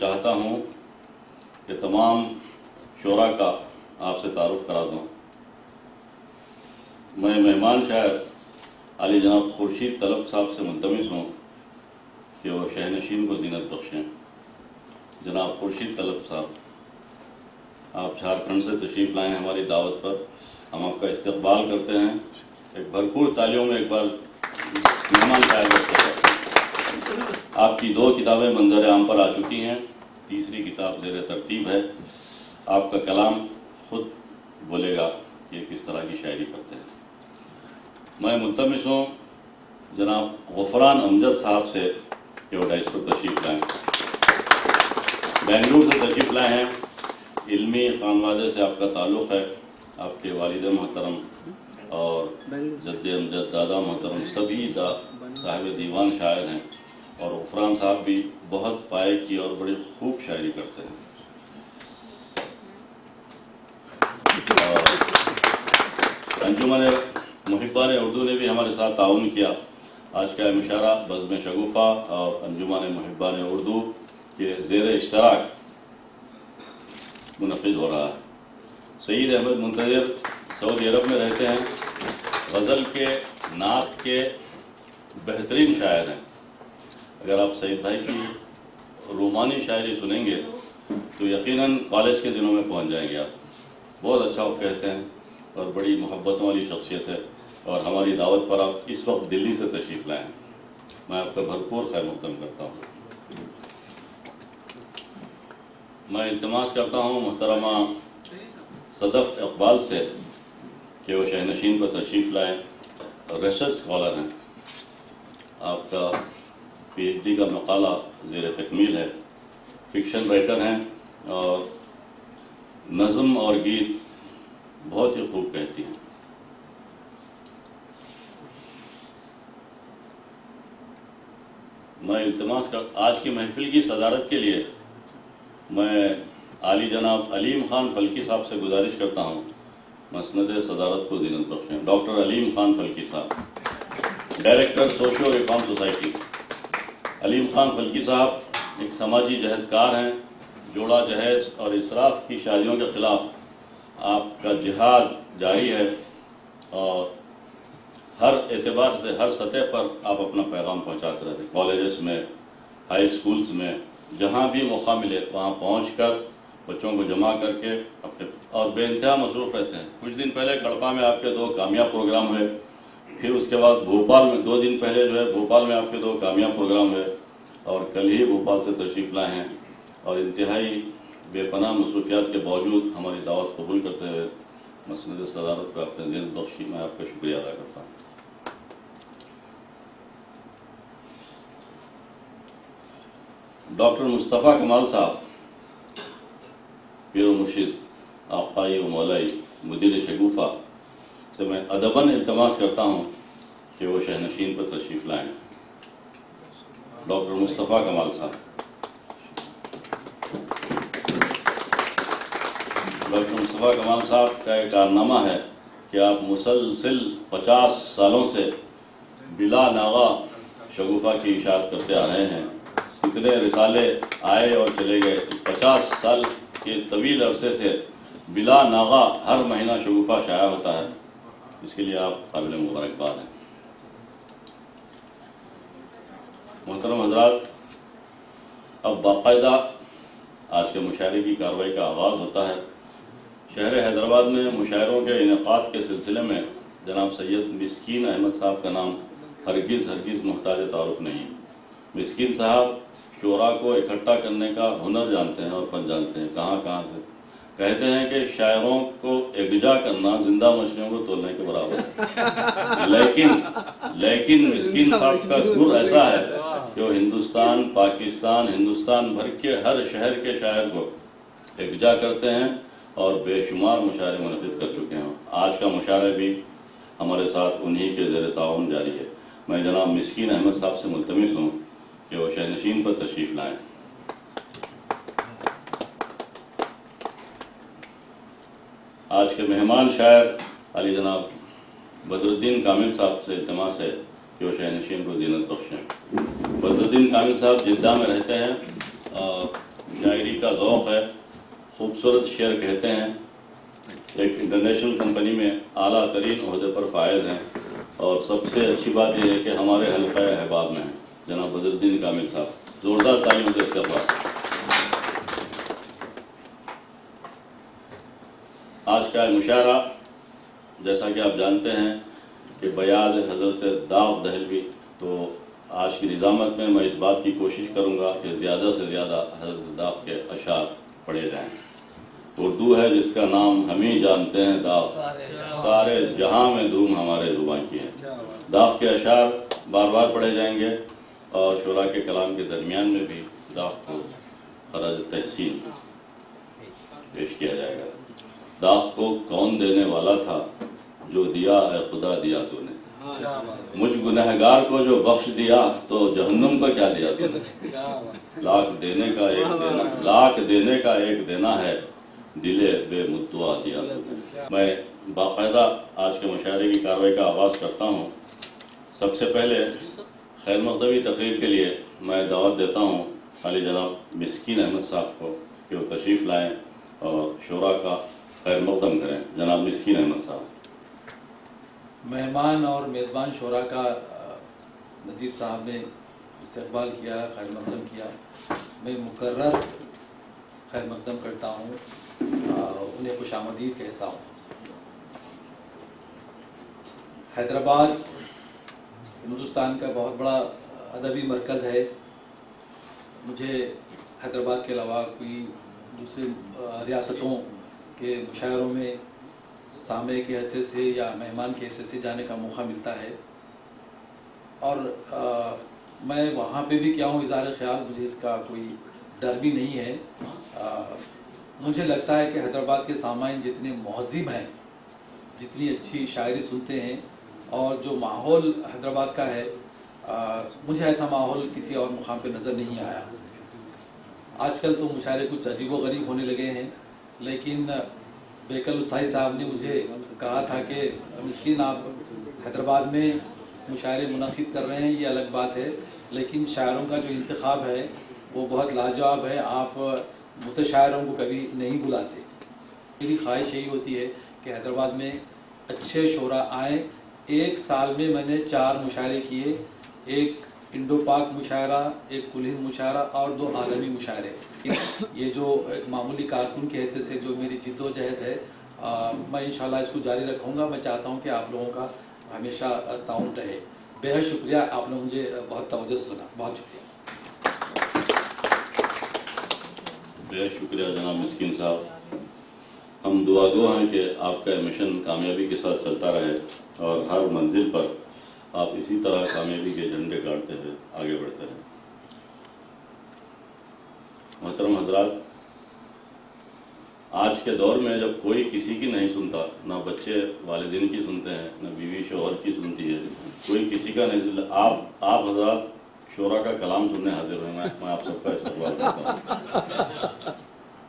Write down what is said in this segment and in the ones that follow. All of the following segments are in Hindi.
चाहता हूँ कि तमाम शोरा का आपसे तारुफ करा दूँ। मैं मेहमान शायर अली जनाब खुर्शीद तलब साहब से मुल्तमिस हूँ कि वो शहनशीन को ज़ीनत बख्शें। जनाब खुर्शीद तलब साहब, आप झारखंड से तशरीफ़ लाए हैं हमारी दावत पर, हम आपका इस्तकबाल करते हैं। एक भरपूर तालियों में एक बार मेहमान शायर करते हैं। आपकी 2 किताबें मंजर आम पर आ चुकी हैं, तीसरी किताब ज़ेर तरतीब है। आपका कलाम खुद बोलेगा कि किस तरह की शायरी करते हैं। मैं मुल्तमिस हूँ जनाब गफरान अमजद साहब से कि वो डाइस पर तशरीफ़ लाएँ। बेंगलुरु से तशरीफ़ लाए हैं, इल्मी खानवादे से आपका ताल्लुक़ है। आपके वालिद मोहतरम और जद्द अमजद दादा मोहतरम सभी साहिब दीवान शायर हैं और गफरान साहब भी बहुत पाए की और बड़ी खूब शायरी करते हैं। अंजुमन मुहिब्बान उर्दू ने भी हमारे साथ ताउन किया। आज का मुशायरा बज़्म शगुफ़ा और अंजुमन मुहिब्बान उर्दू के ज़ेर इश्तराक मुनक़िद हो रहा है। सईद अहमद मुंतज़िर सऊदी अरब में रहते हैं, गज़ल के नात के बेहतरीन शायर हैं। अगर आप सईद भाई की रोमानी शायरी सुनेंगे तो यकीनन कॉलेज के दिनों में पहुंच जाएंगे आप। बहुत अच्छा वो कहते हैं और बड़ी मोहब्बतों वाली शख्सियत है और हमारी दावत पर आप इस वक्त दिल्ली से तशरीफ़ लाएँ। मैं आपका भरपूर खैर मक़दम करता हूँ। मैं इल्तिमास करता हूँ मोहतरमा सदफ़ इक़बाल से कि वो शहनशीन पर तशरीफ़ लाएँ। रिसर्च स्कॉलर हैं, आपका PhD का मकाला ज़ेर तकमील है, फ़िक्शन राइटर हैं और नज़म और गीत बहुत ही खूब कहती हैं। मैं इल्तिमास कर आज की महफिल की सदारत के लिए मैं आली जनाब अलीम ख़ान फ़ल्की साहब से गुजारिश करता हूँ मसनद सदारत को ज़ीनत बख्शें। Doctor Aleem Khan Falki sahab, director socio reform society. Aleem Khan Falki sahab एक समाजी जहदकार हैं। जोड़ा जहेज़ और इसराफ़ की शादियों के ख़िलाफ़ आपका जिहाद जारी है और हर एतबार से हर सतह पर आप अपना पैगाम पहुँचाते रहते। कॉलेजेस में, हाई स्कूल्स में, जहाँ भी मौका मिले वहाँ पहुँचकर बच्चों को जमा करके अपने और बेइंतहा मसरूफ़ रहते हैं। कुछ दिन पहले कड़पा में आपके 2 कामयाब प्रोग्राम हुए, फिर उसके बाद भोपाल में 2 दिन पहले जो है भोपाल में आपके 2 कामयाब प्रोग्राम हुए और कल ही भोपाल से तशरीफ़ लाए हैं और इंतहाई बेपनाह मसरूफियात के बावजूद हमारी दावत कबूल करते हुए मसनद सदारत को अपने ज़िन बख्शी में आपका शुक्रिया अदा करता हूँ। डॉक्टर मुस्तफ़ा कमाल साहब, पीर मुर्शिद आक़ाई व मौलाई मुदीर शगुफ़ा से मैं अदबन इल्तिमास करता हूँ कि वो शहनशीन पर तशरीफ़ लाएँ। डॉक्टर मुस्तफ़ा कमाल साहब। डॉक्टर मुस्तफ़ा कमाल साहब का एक कारनामा है कि आप मुसलसिल 50 सालों से बिला नागा शगुफ़ा की इशाअत करते आ रहे हैं। कितने रिसाले आए और चले गए, 50 साल के तवील अरसे से बिला नागा हर महीना शगुफ़ा शाया होता है। इसके लिए आप काबिल मुबारकबाद हैं। मोहतरम हज़रात, अब बाकायदा आज के मुशायरे की कार्रवाई का आगाज़ होता है। शहर हैदराबाद में मुशायरों के इनेक़ाद के सिलसिले में जनाब सैयद मिस्कीन अहमद साहब का नाम हरगिज़ मोहताज तारुफ नहीं। मिस्कीन साहब शोरा को इकट्ठा करने का हुनर जानते हैं और फन जानते हैं। कहाँ से कहते हैं कि शायरों को एकजा करना जिंदा मछलियों को तोलने के बराबर है। लेकिन मिस्कीन साहब का गुर ऐसा है कि वो हिंदुस्तान, पाकिस्तान, हिंदुस्तान भर के हर शहर के शायर को एकजा करते हैं और बेशुमार मुशायरे मुनक़िद कर चुके हैं। आज का मुशायरा भी हमारे साथ उन्हीं के ज़ेर ताउन जारी है। मैं जनाब मिस्कीन अहमद साहब से मुल्तमिस हूँ कि वो शहनशीन पर तशरीफ़ लाएँ। आज के मेहमान शायर अली जनाब बदरुद्दीन कामिल साहब से इल्तिमास है कि वो शहनशीन को ज़ीनत बख्शें। बदरुद्दीन कामिल साहब जिद्दा में रहते हैं और शायरी का ज़ौक़ है, खूबसूरत शेर कहते हैं, एक इंटरनेशनल कंपनी में आला तरीन ओहदे पर फायज हैं, और सबसे अच्छी बात यह है कि हमारे हल्क़ा अहबाब में हैं जनाब बदरुद्दीन कामिल साहब। ज़ोरदार तालियों से इस्तक़बाल। आज का मुशायरा जैसा कि आप जानते हैं कि बयाद हज़रत दाऊद दहलवी, तो आज की निज़ामत में मैं इस बात की कोशिश करूँगा कि ज़्यादा से ज़्यादा हज़रत दाऊद के अशार पढ़े जाएँ। उर्दू है जिसका नाम हम ही जानते हैं दाऊद, सारे जहां में धूम हमारे ज़ुबां की है। दाऊद के अशार बार बार पढ़े जाएंगे और शुरा के कलाम के दरमियान में भी दाऊद को खराज तहसीन पेश किया जाएगा। दाऊद को कौन देने वाला था जो दिया है खुदा दिया तूने, मुझ गुनहगार को जो बख्श दिया तो जहन्नुम को क्या दिया तूने। लाख देने का एक देना, लाख देने का एक देना है, दिले बेमुद्दुआ दिया तूने। मैं बाकायदा आज के मुशायरे की कार्रवाई का आगाज़ करता हूँ। सबसे पहले खैर मकदमी तकरीर के लिए मैं दावत देता हूँ आली जनाब मिस्कीन अहमद साहब को कि वो तशरीफ़ लाएँ और शुरा का खैर मकदम करें। जनाब मिस्कीन अहमद साहब। मेहमान और मेज़बान शुरा का नजीब साहब ने इस्तकबाल किया, खैर मकदम किया। मैं मुकर्रर खैर मकदम करता हूँ, उन्हें खुशामदीद कहता हूँ। हैदराबाद हिंदुस्तान का बहुत बड़ा अदबी मरकज़ है। मुझे हैदराबाद के अलावा कोई दूसरे रियासतों के मुशायरों में सामे के हैसियत से या मेहमान के हैसियत से जाने का मौका मिलता है, और मैं वहाँ पे भी क्या हूँ इज़हार ख्याल, मुझे इसका कोई डर भी नहीं है। मुझे लगता है कि हैदराबाद के सामाईन जितने महज़िब हैं, जितनी अच्छी शायरी सुनते हैं, और जो माहौल हैदराबाद का है, मुझे ऐसा माहौल किसी और मुकाम पे नज़र नहीं आया। आजकल तो मुशायरे कुछ अजीब व गरीब होने लगे हैं, लेकिन बेकल उसाई साहब ने मुझे कहा था कि मिस्कीन आप हैदराबाद में मुशायरे मुनक़िद कर रहे हैं, ये अलग बात है, लेकिन शायरों का जो इंतखाब है वो बहुत लाजवाब है। आप मुतशायरों को कभी नहीं बुलाते। मेरी ख्वाहिश यही होती है कि हैदराबाद में अच्छे शोरा आएँ। एक साल में मैंने 4 मुशायरे किए, एक इंडो पाक मुशायरा, एक कुल-हिंद मुशायरा और 2 आलमी मुशायरे। ये जो एक मामूली कारकुन की हैसियत से जो मेरी जिद्दोजहद है, मैं इंशाल्लाह इसको जारी रखूँगा। मैं चाहता हूँ कि आप लोगों का हमेशा ताउन रहे। बेहद शुक्रिया, आपने मुझे बहुत तवज्जो से सुना, बहुत शुक्रिया। बेहद शुक्रिया जनाब मिस्कीन साहब। हम दुआगो हैं कि आपका मिशन कामयाबी के साथ चलता रहे और हर मंजिल पर आप इसी तरह कामयाबी के झंडे गाड़ते हुए आगे बढ़ते रहें। मोहतरम हजरात, आज के दौर में जब कोई किसी की नहीं सुनता, ना बच्चे वालिदैन की सुनते हैं, ना बीवी शोहर की सुनती है, कोई किसी का नहीं। आप हजरात शोरा का कलाम सुनने हाजिर हुए। मैं आप सबका इस्तकबाल करता हूँ।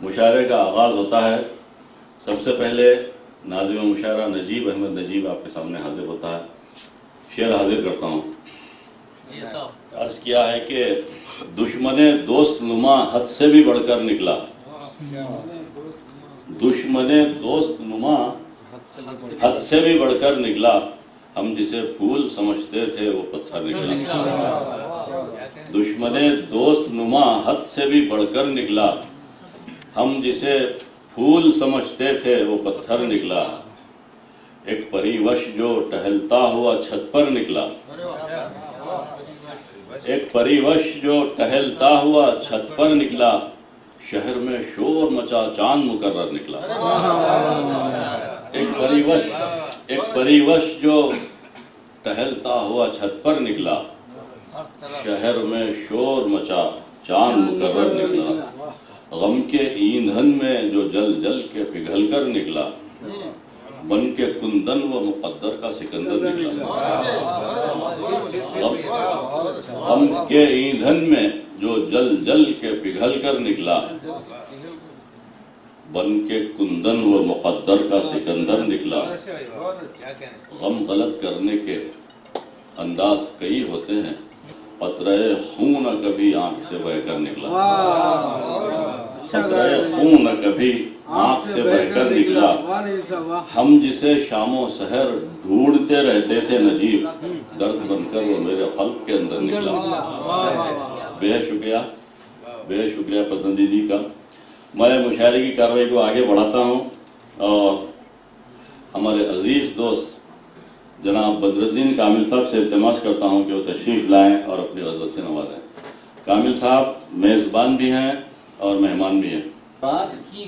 मुशायरे का आगाज़ होता है। सबसे पहले नाज़िम मुशायरा नजीब अहमद नजीब आपके सामने हाजिर होता है। शेर हाजिर करता हूँ। अर्ज़ किया है कि दुश्मने दोस्त नुमा हद से भी बढ़कर निकला, दुश्मने दोस्त नुमा हद से भी बढ़कर निकला, हम जिसे फूल समझते थे वो पत्थर निकला। दुश्मने दोस्त नुमा हद से भी बढ़कर निकला, हम जिसे फूल समझते थे वो पत्थर निकला। एक परिवश जो टहलता हुआ छत पर निकला, एक परिवश जो टहलता हुआ छत पर निकला, शहर में शोर मचा चांद मुकर्रर निकला। एक परिवश जो टहलता हुआ छत पर निकला, शहर में शोर मचा चांद मुकर्रर निकला। गम के ईंधन में जो जल जल के पिघल कर निकला, बन के कुंदन व मुकद्दर का सिकंदर निकला। गम के ईंधन में जो जल जल के पिघल कर निकला, बन के कुंदन व मुकद्दर का सिकंदर निकला। गम गलत करने के अंदाज कई होते हैं, कतरे खून कभी आंख से बहकर निकला। खून कभी आंख से बहकर निकला, हम जिसे शामों सहर ढूंढते रहते थे नजीब, दर्द बनकर वो मेरे कल्ब के अंदर निकला। बेहद शुक्रिया पसंदीदी का। मैं मुशायरे की कार्रवाई को आगे बढ़ाता हूँ और हमारे अजीज दोस्त जनाब बदरुद्दीन कामिल साहब से इल्तिमास करता हूँ कि वो तशरीफ़ लाएँ और अपनी गज़ल से नवाजें। कामिल साहब मेज़बान भी हैं और मेहमान भी हैं। रात की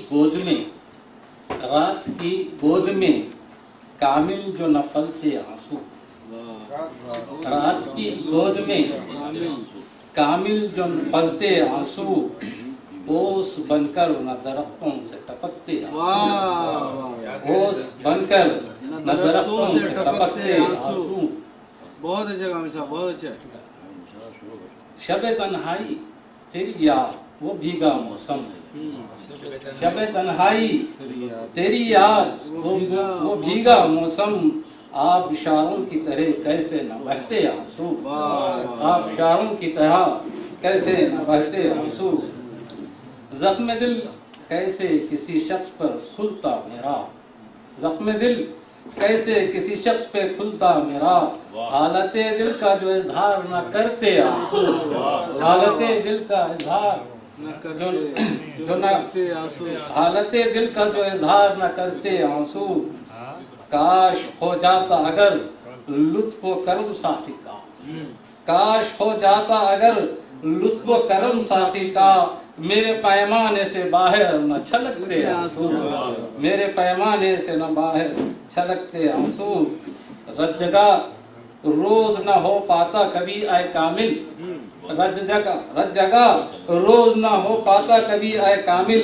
गोद में कामिल जो न पलते आंसू, रात की गोद में कामिल जो न पलते आंसू, ओस बनकर न दरख्तों से टपकते आंसू, ओस बनकर न दरख्तों से टपकते आंसू। बहुत अच्छा कामिल साहब, बहुत अच्छा। शबे तन्हाई तेरी याद वो भीगा मौसम, शबे तन्हाई तेरी याद वो भीगा मौसम, आप इशारों की तरह कैसे न बहते आंसू, आप इशारों की तरह कैसे न बहते आंसू। जख्म दिल कैसे किसी शख्स पर खुलता मेरा, जख्म दिल कैसे किसी शख्स पे खुलता मेरा, हालते दिल का जो इजहार न करते आंसू, हालते दिल का इजहार हालते दिल का जो इजहार न करते आंसू। काश हो जाता अगर लुत्फ व करम साथी का, काश हो जाता अगर लुत्फ व करम साथी का, मेरे पैमाने से बाहर न छलकते आंसू, मेरे पैमाने से न बाहर छलकते आंसू। रज्जगा रोज न हो पाता कभी आए कामिल, रज्जगा रोज न हो पाता कभी आए कामिल,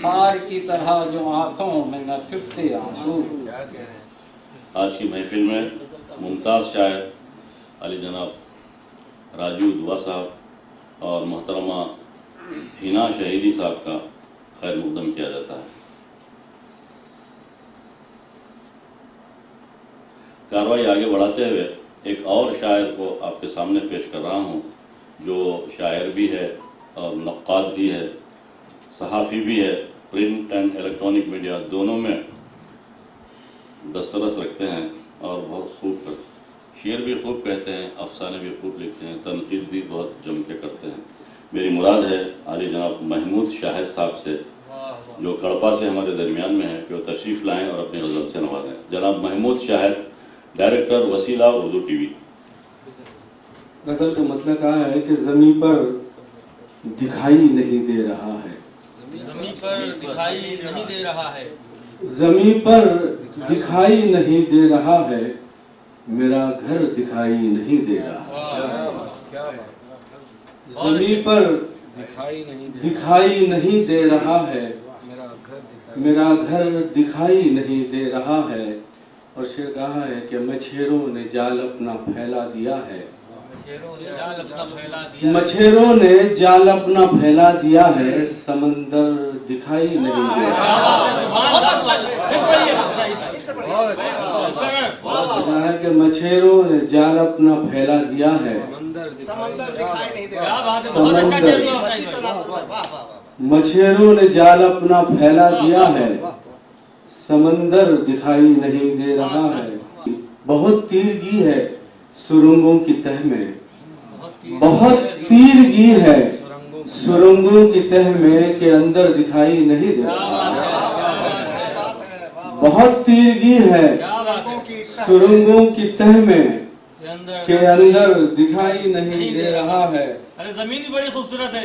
खार की तरह जो आंखों में न फिरते आंसू। आज की महफिल में मुमताज़ शायर अली जनाब राजू दुआ साहब और मोहतरमा हिना शहीदी साहब का खैर मुक़दम किया जाता है। कार्रवाई आगे बढ़ाते हुए एक और शायर को आपके सामने पेश कर रहा हूँ, जो शायर भी है और नक्काद भी है, सहाफ़ी भी है, प्रिंट एंड इलेक्ट्रॉनिक मीडिया दोनों में दस्तरस रखते हैं और बहुत खूब शेर भी खूब कहते हैं, अफसाने भी खूब लिखते हैं, तनकीद भी बहुत जम के करते हैं। मेरी मुराद है आली जनाब महमूद शाहिद साहब से, जो कड़पा से हमारे दरमियान में है, कि वो तशरीफ़ लाएँ और अपनी गज़ल से नवाजें। जनाब महमूद शाहिद, डायरेक्टर वसीला उर्दू टीवी। गज़ल का मतलब क्या है कि ज़मीं पर दिखाई नहीं दे रहा है, ज़मीं पर दिखाई नहीं दे रहा है, ज़मीं पर दिखाई नहीं दे रहा है, मेरा घर दिखाई नहीं दे रहा है। ज़मीं पर दिखाई नहीं दे रहा है, मेरा घर दिखाई नहीं दे रहा है। और शेर कहा है कि मछेरों ने जाल अपना फैला दिया है, मछेरों ने जाल अपना फैला दिया है, समंदर दिखाई नहीं दे रहा है कि मछेरों ने जाल अपना फैला दिया है, समंदर दिखाई नहीं दे मछेरों ने जाल अपना फैला दिया है, समंदर दिखाई नहीं दे रहा है। बहुत तीरगी है सुरंगों की तह में, बहुत तीरगी है सुरंगों की तह में, के अंदर दिखाई नहीं दे रहा है। बहुत तीरगी है सुरंगों की तह में, के अंदर दिखाई नहीं दे रहा है। अरे जमीन भी बड़ी खूबसूरत है।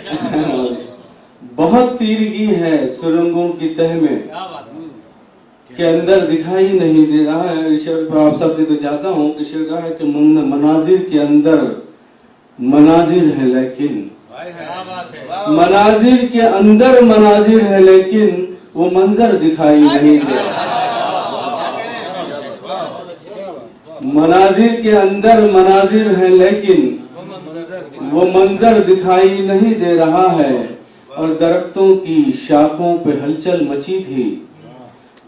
बहुत तीरगी है सुरंगों की तह में, के अंदर दिखाई नहीं दे रहा है। ईश्वर पर आप सब तो चाहता हूँ कि ईश्वर कहा है कि मनाजिर के अंदर मनाजिर है, लेकिन मनाजिर के अंदर मनाजिर है, लेकिन वो मंजर दिखाई नहीं दे रहा। मनाजिर के अंदर मनाजिर है, लेकिन वो मंजर दिखाई नहीं दे रहा है। और दरख्तों की शाखों पे हलचल मची थी,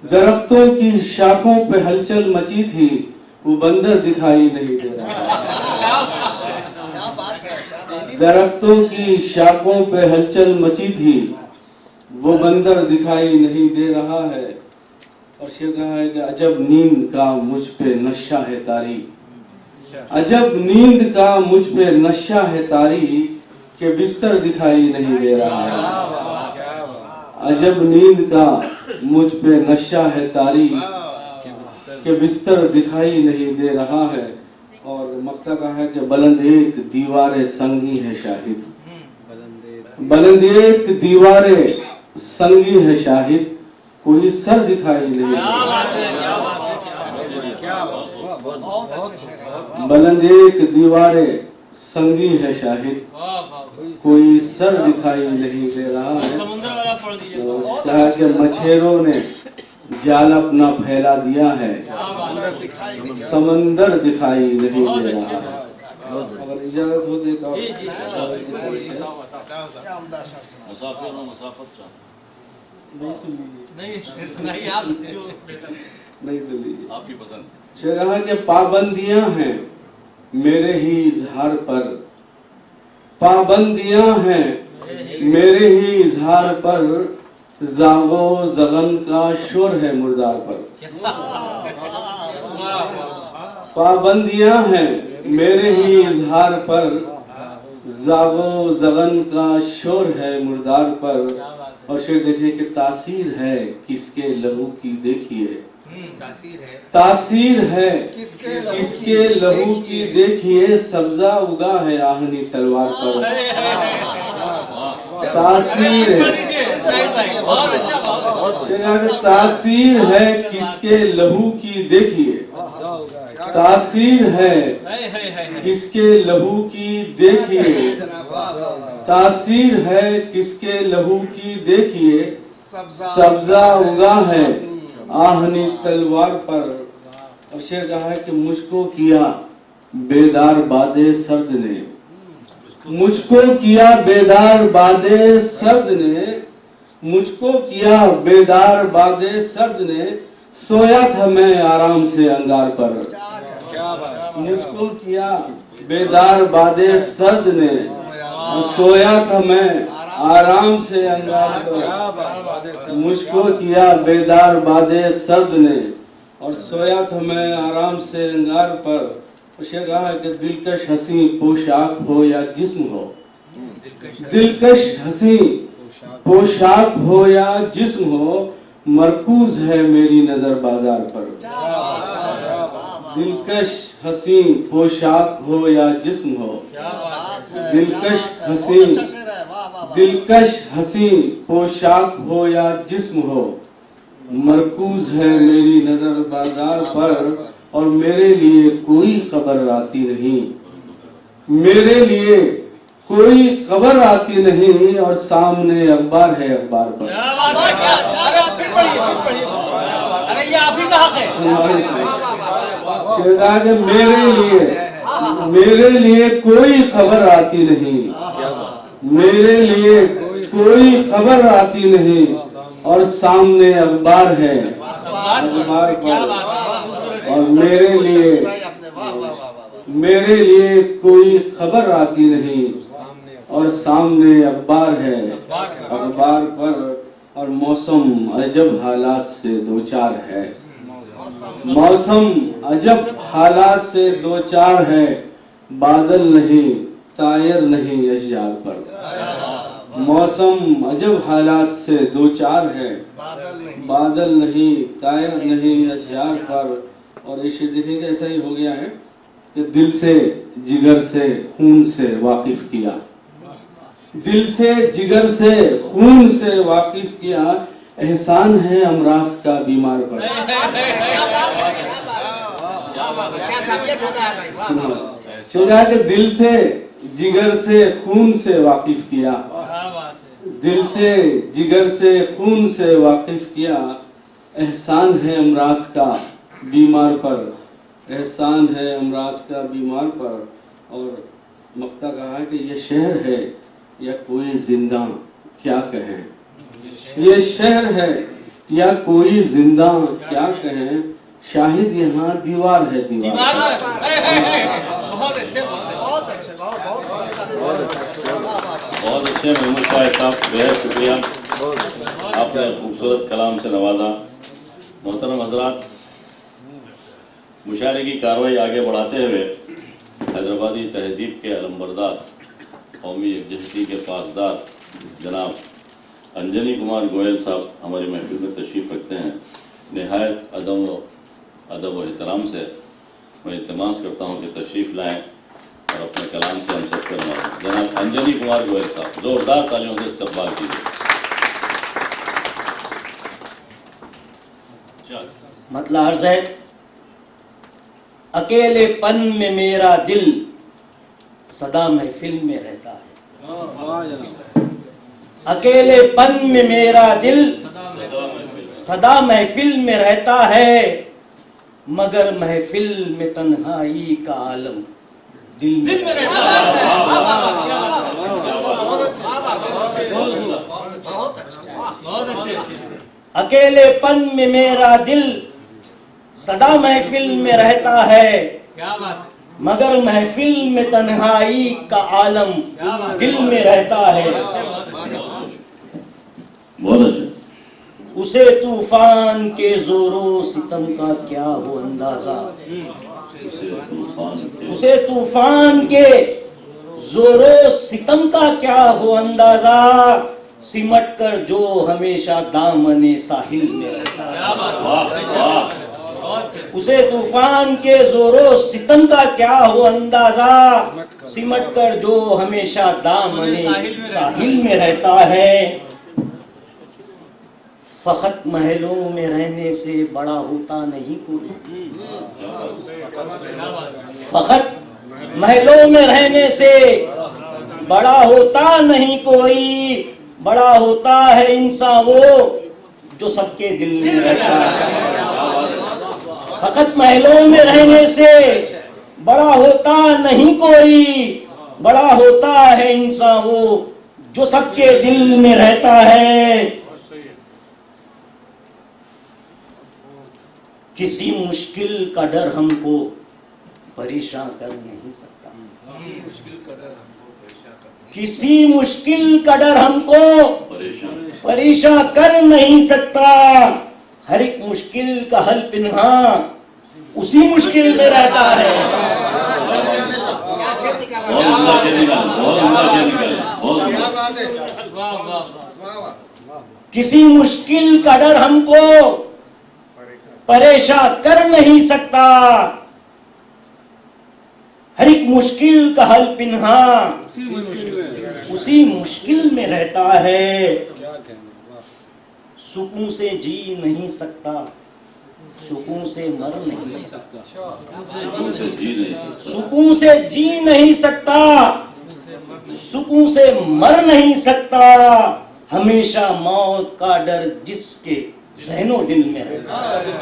दरख्तों की शाखों पे हलचल मची थी, वो बंदर दिखाई नहीं दे रहा। दरख्तों की शाखों पे हलचल मची थी, वो बंदर दिखाई नहीं दे रहा है। और शेर कहा है कि अजब नींद का मुझ पे नशा है तारी, अजब नींद का मुझ पे नशा है तारी, के बिस्तर दिखाई नहीं दे रहा है। अजब नींद का मुझ पे नशा है तारी, के बिस्तर दिखाई नहीं दे रहा है। और मक्ता कहा है कि बुलंद एक दीवारे संगी है शाहिद, बुलंद एक दीवारे संगी है शाहिद, कोई सर दिखाई नहीं दे रहा। बुलंद एक दीवारे संगी है शाहिद, कोई सर दिखाई नहीं दे रहा है। कहा कि मछेरों ने जाल अपना फैला दिया है, समंदर दिखाई नहीं दे रहा है। अगर इजाजत हो तो एक और मुसाफिर और मुसाफत नहीं सुन लीजिए, नहीं सुन लीजिए। आपकी पसंद से। शेर कहा कि पाबंदियां हैं मेरे ही इजहार पर, पाबंदियां हैं मेरे ही इजहार पर, जागो जगन का शोर है मुर्दार पर। पाबंदियां हैं मेरे ही इजहार पर, जागो जगन का शोर है मुर्दार पर। और शेर देखिए कि तासीर है किसके लहू की, देखिए तासीर है किसके लहू की, देखिए सब्जा उगा है आहनी तलवार पर। तासीर तासीर है किसके लहू की, देखिए तासीर है किसके लहू की, देखिए तासीर है किसके लहू की, देखिए सब्जा उगा है आहनी तलवार पर। और शेर कहा है कि मुझको किया बेदार बादे सर्द ने, मुझको किया बेदार बादे सर्द ने, मुझको किया बेदार बादे सर्द ने, सोया था मैं आराम से अंगार पर। मुझको किया बेदार बादे सर्द ने, सोया था मैं आराम से अंगार पर। मुझको किया बेदार बादे सर्द ने, और सोया था मैं आराम से अंगार पर। उसे कहा कि दिलकश हंसी पोशाक हो या जिस्म हो, दिलकश हंसी पोशाक हो या जिस्म हो, मरकूज है मेरी नजर बाजार पर। दिलकश हंसी पोशाक हो या जिस्म हो, दिलकश हंसी दिलकश हंसी पोशाक हो या जिस्म हो, मरकूज है मेरी नजर बाजार पर। और मेरे लिए कोई खबर आती नहीं, मेरे लिए कोई खबर आती नहीं, और सामने अखबार है अखबार पर। कि मेरे लिए कोई खबर आती नहीं, मेरे लिए कोई खबर आती नहीं, और सामने अखबार है अखबार पर। और मेरे लिए कोई खबर आती नहीं, और सामने अखबार है अखबार पर। और मौसम अजब हालात से दो चार है, मौसम अजब हालात से दो चार है, बादल नहीं तायर नहीं अशजार पर। मौसम अजब हालात से दो चार है, बादल नहीं तायर नहीं अशजार पर। और ये शेर देखेंगे ऐसा ही हो गया है कि दिल से जिगर से खून से वाकिफ किया, दिल से जिगर से खून से वाकिफ किया, एहसान है अमराज का बीमार पर। सुना कि दिल से जिगर से खून से वाकिफ किया, दिल से जिगर से खून से वाकिफ किया, एहसान है अमराज का बीमार पर, एहसान है अमराज का बीमार पर। और मक्ता कहा है कि ये शहर है या कोई जिंदा क्या कहें, ये शहर है या कोई जिंदा क्या कहें, शाहिद यहाँ दीवार है दीवार। बहुत अच्छे मोहम्मद शाहिद साहब, बेहद शुक्रिया। आपने खूबसूरत कलाम से नवाजा। मोहतरम हजरात, मुशायरे की कार्रवाई आगे बढ़ाते हुए हैदराबादी तहजीब के अलमबरदार, कौमी यकजहती के पासदार जनाब अंजनी कुमार गोयल साहब हमारी महफिल में तशरीफ़ रखते हैं। नहायत अदब व एहतराम से मैं इल्तिमास करता हूँ कि तशरीफ़ लाएँ और अपने कलाम से हम सबको नवाजें। जनाब अंजनी कुमार गोयल साहब, ज़ोरदार तालियों से इस्तकबाल कीजिए। मतलब अर्ज है, अकेलेपन में मेरा दिल सदा महफिल में रहता है। अकेलेपन में मेरा दिल सदा महफिल में रहता है, मगर महफिल में तन्हाई का आलम दिल में रहता है। अकेलेपन में मेरा दिल सदा महफिल में रहता है, मगर महफिल में तन्हाई का आलम दिल में रहता है। उसे तूफान के जोरों सितम का क्या हो अंदाजा, उसे तूफान के जोरों सितम का क्या हो अंदाजा, सिमट कर जो हमेशा दामने साहिल में रहता है। उसे तूफान के जोरों सितम का क्या हो अंदाजा, सिमट कर जो हमेशा दामने साहिल में रहता है। फखत महलों में रहने से बड़ा होता नहीं कोई, फखत महलों में रहने से बड़ा होता नहीं कोई, बड़ा होता है इंसान वो जो सबके दिल में रहता है। फकत महलों में रहने से बड़ा होता नहीं कोई, बड़ा होता है इंसान वो जो सबके दिल में रहता है। किसी मुश्किल का डर हमको परेशान कर नहीं सकता, किसी मुश्किल का डर हमको परेशान कर नहीं सकता। हर एक मुश्किल का हल पिन्हा उसी मुश्किल में रहता है। किसी मुश्किल का डर हमको परेशान कर नहीं सकता, हर एक मुश्किल का हल पिन्हा उसी मुश्किल में रहता है। सुकून से जी नहीं सकता, सुकून से मर नहीं सकता, सुकून से जी नहीं सकता, सुकून से मर नहीं सकता। हमेशा मौत का डर जिसके ज़हनो दिल में रहता है,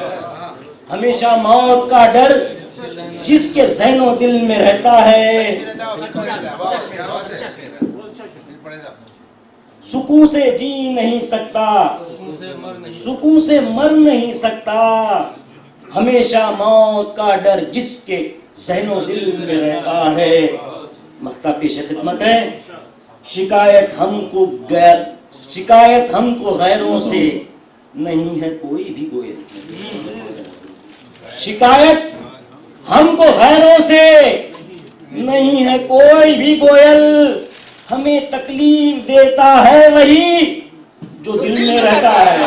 हमेशा मौत का डर जिसके ज़हनो दिल में रहता है। सुकून से जी नहीं सकता, सुकून से मर नहीं सकता, हमेशा मौत का डर जिसके ज़हनो दिल में रहता है। मख्ता पेश खिदमत है, शिकायत हमको गैरों से नहीं है कोई भी गोयल, शिकायत हमको गैरों से नहीं है कोई भी गोयल। हमें तकलीफ देता है वही जो दिल में रहता है।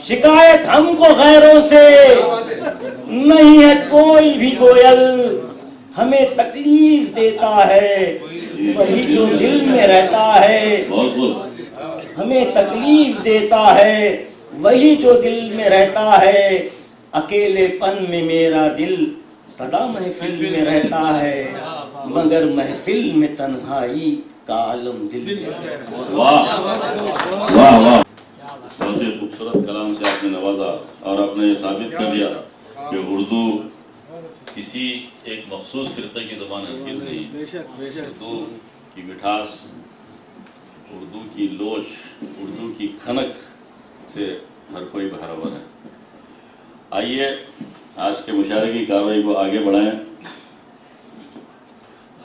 शिकायत हमको गैरों से नहीं है कोई भी गोयल, हमें तकलीफ देता है वही जो दिल में रहता है। हमें तकलीफ देता है वही जो दिल में रहता है। अकेलेपन में मेरा दिल सदा महफिल में रहता है, मगर महफिल में तन्हाई का आलम दिल में रहता है। वाह वाह वाह, बहुत ही खूबसूरत कलाम से आपने नवाजा और आपने ये साबित कर दिया कि उर्दू किसी एक मखसूस फ़िरक़े की ज़बान हरगिज़ नहीं। उर्दू की मिठास, उर्दू की लोच, उर्दू की खनक से हर कोई बहरावर है। आइए आज के मुशायरे की कार्रवाई को आगे बढ़ाएं।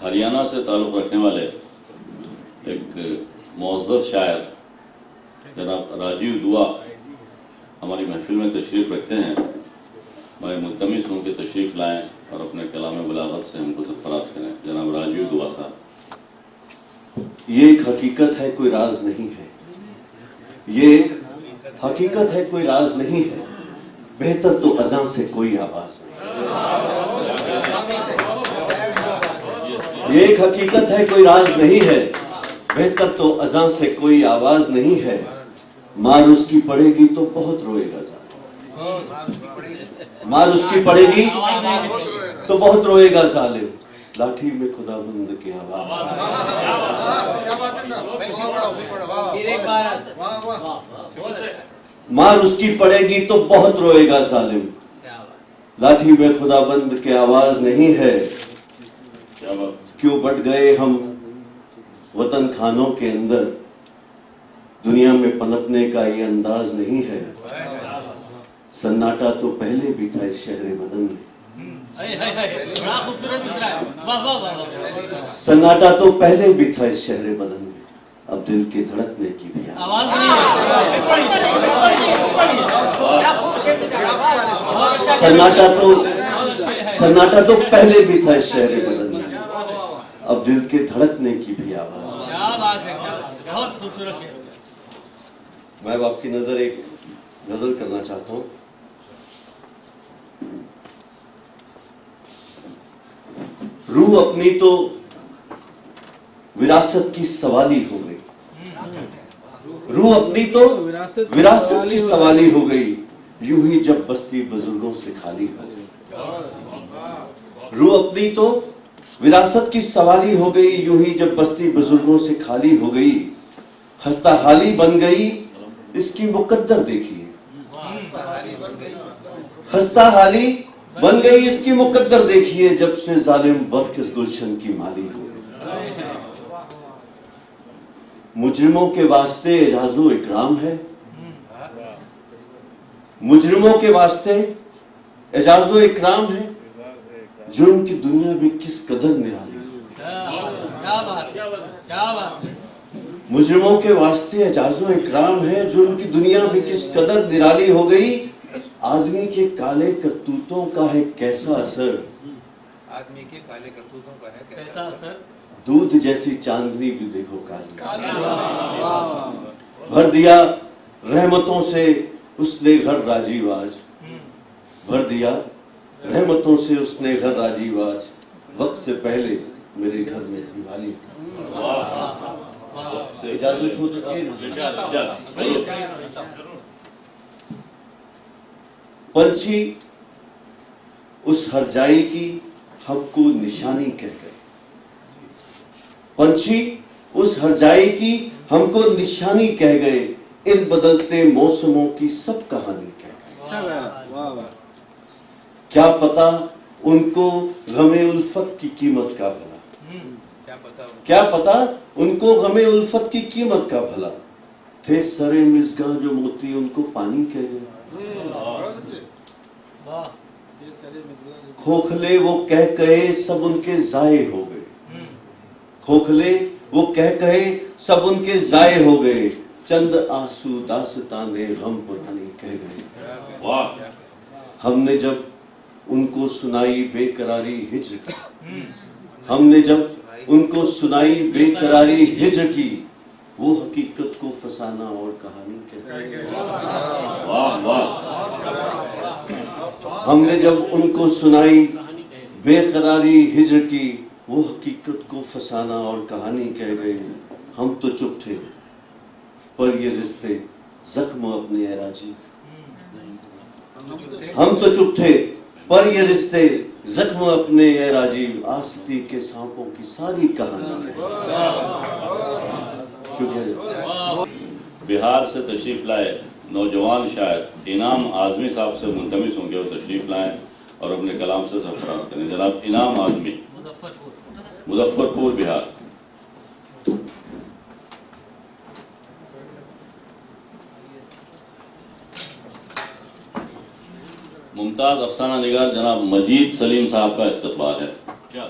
हरियाणा से ताल्लुक़ रखने वाले एक मुअज़्ज़ज़ शायर जनाब राजीव दुआ हमारी महफिल में तशरीफ़ रखते हैं। मैं मुल्तमिस हूँ कि तशरीफ़ लाएँ और अपने कलाम बलागत से हमको सरफराज करें। जनाब राजीव दुआ साहब। ये एक हकीकत है, कोई राज नहीं है। ये एक हकीकत है, कोई राज नहीं है। बेहतर तो अज़ां से कोई आवाज नहीं। ये एक हकीकत है, कोई राज नहीं है। बेहतर तो अज़ां से कोई आवाज नहीं है। मार उसकी पड़ेगी तो बहुत रोएगा जालिम। मार उसकी पड़ेगी तो बहुत रोएगा जालिम। लाठी में खुदाबंद की आवाज। मार उसकी पड़ेगी तो बहुत रोएगा जालिम। लाठी में खुदाबंद की आवाज नहीं है। क्यों बट गए हम वतन खानों के अंदर, दुनिया में पनपने का ये अंदाज नहीं है। सन्नाटा तो पहले भी था इस शहर बदन में। सन्नाटा तो पहले भी था इस शहर बदन में। अब दिल के धड़कने की भी आवाज सन्नाटा तो पहले भी था इस शहर बदन में। अब दिल के धड़कने की भी आवाज। क्या बात है, बहुत खूबसूरत है। मैं आपकी नजर एक गजल करना चाहता हूँ। रूह अपनी तो विरासत की सवाली हो गई। रूह अपनी तो विरासत की सवाली हो गई। यूं ही जब बस्ती बुजुर्गों से खाली हो गई। रूह अपनी तो विरासत की सवाली हो गई। यूं ही जब बस्ती बुजुर्गों से खाली हो गई। खस्ता हाली बन गई इसकी मुकद्दर देखिए। खस्ता हाली बन गई इसकी मुकद्दर देखिए। जब से जालिम बरकिस गुलशन की माली हो। मुजरिमों के वास्ते एजाजो इकराम है। मुजरिमों के वास्ते एजाजो इकराम है। जुर्म की दुनिया भी किस कदर निराली है। मुजरिमों के वास्ते एजाजो इकराम है। जुर्म की दुनिया भी किस कदर निराली हो गई। आदमी के काले करतूतों का है कैसा असर। आदमी के काले करतूतों का है कैसा असर। दूध जैसी चांदनी भी देखो काली। भर दिया रहमतों से उसने घर राजीव आज। भर दिया रहमतों से उसने घर राजीव आज। वक्त से पहले मेरे घर में दिवाली थी। इजाजत हो तो पंछी उस हरजाई की हमको निशानी कह गए। पंछी उस हरजाई की हमको निशानी कह गए। इन बदलते मौसमों की सब कहानी कह गए। क्या पता उनको गमे उल्फत की कीमत का भला। क्या पता उनको गमे उल्फत की कीमत का भला। थे सरे मिसगा जो मोती उनको पानी कह गए। खोखले वो कह कहे सब उनके जाये हो गए। खोखले वो कह कहे सब उनके जाये हो गए। चंद आंसू दास्ताने गम पुरानी कह गए। हमने जब उनको सुनाई बेकरारी हिज्र की। हमने जब उनको सुनाई बेकरारी हिज्र की। वो हकीकत को फसाना और कहानी कहते हैं। हमने जब उनको सुनाई बेकरारी हिज्र की। वो हकीकत को फसाना और कहानी कह गए। हम तो चुप थे पर ये रिश्ते जख्म अपने एराजी। हम तो चुप थे पर ये रिश्ते जख्म अपने एराजी। आस्ती के सांपों की सारी कहानी शुक्रिया। बिहार से तशरीफ़ लाए नौजवान शायर इनाम आज़मी साहब से मुल्तमिस होंगे और तशरीफ़ लाएँ और अपने कलाम से सरफराज करें। जनाब इनाम आज़मी, मुजफ्फरपुर, बिहार। मुमताज़ अफसाना निगार जनाब मजीद सलीम साहब का इस्तकबाल है। क्या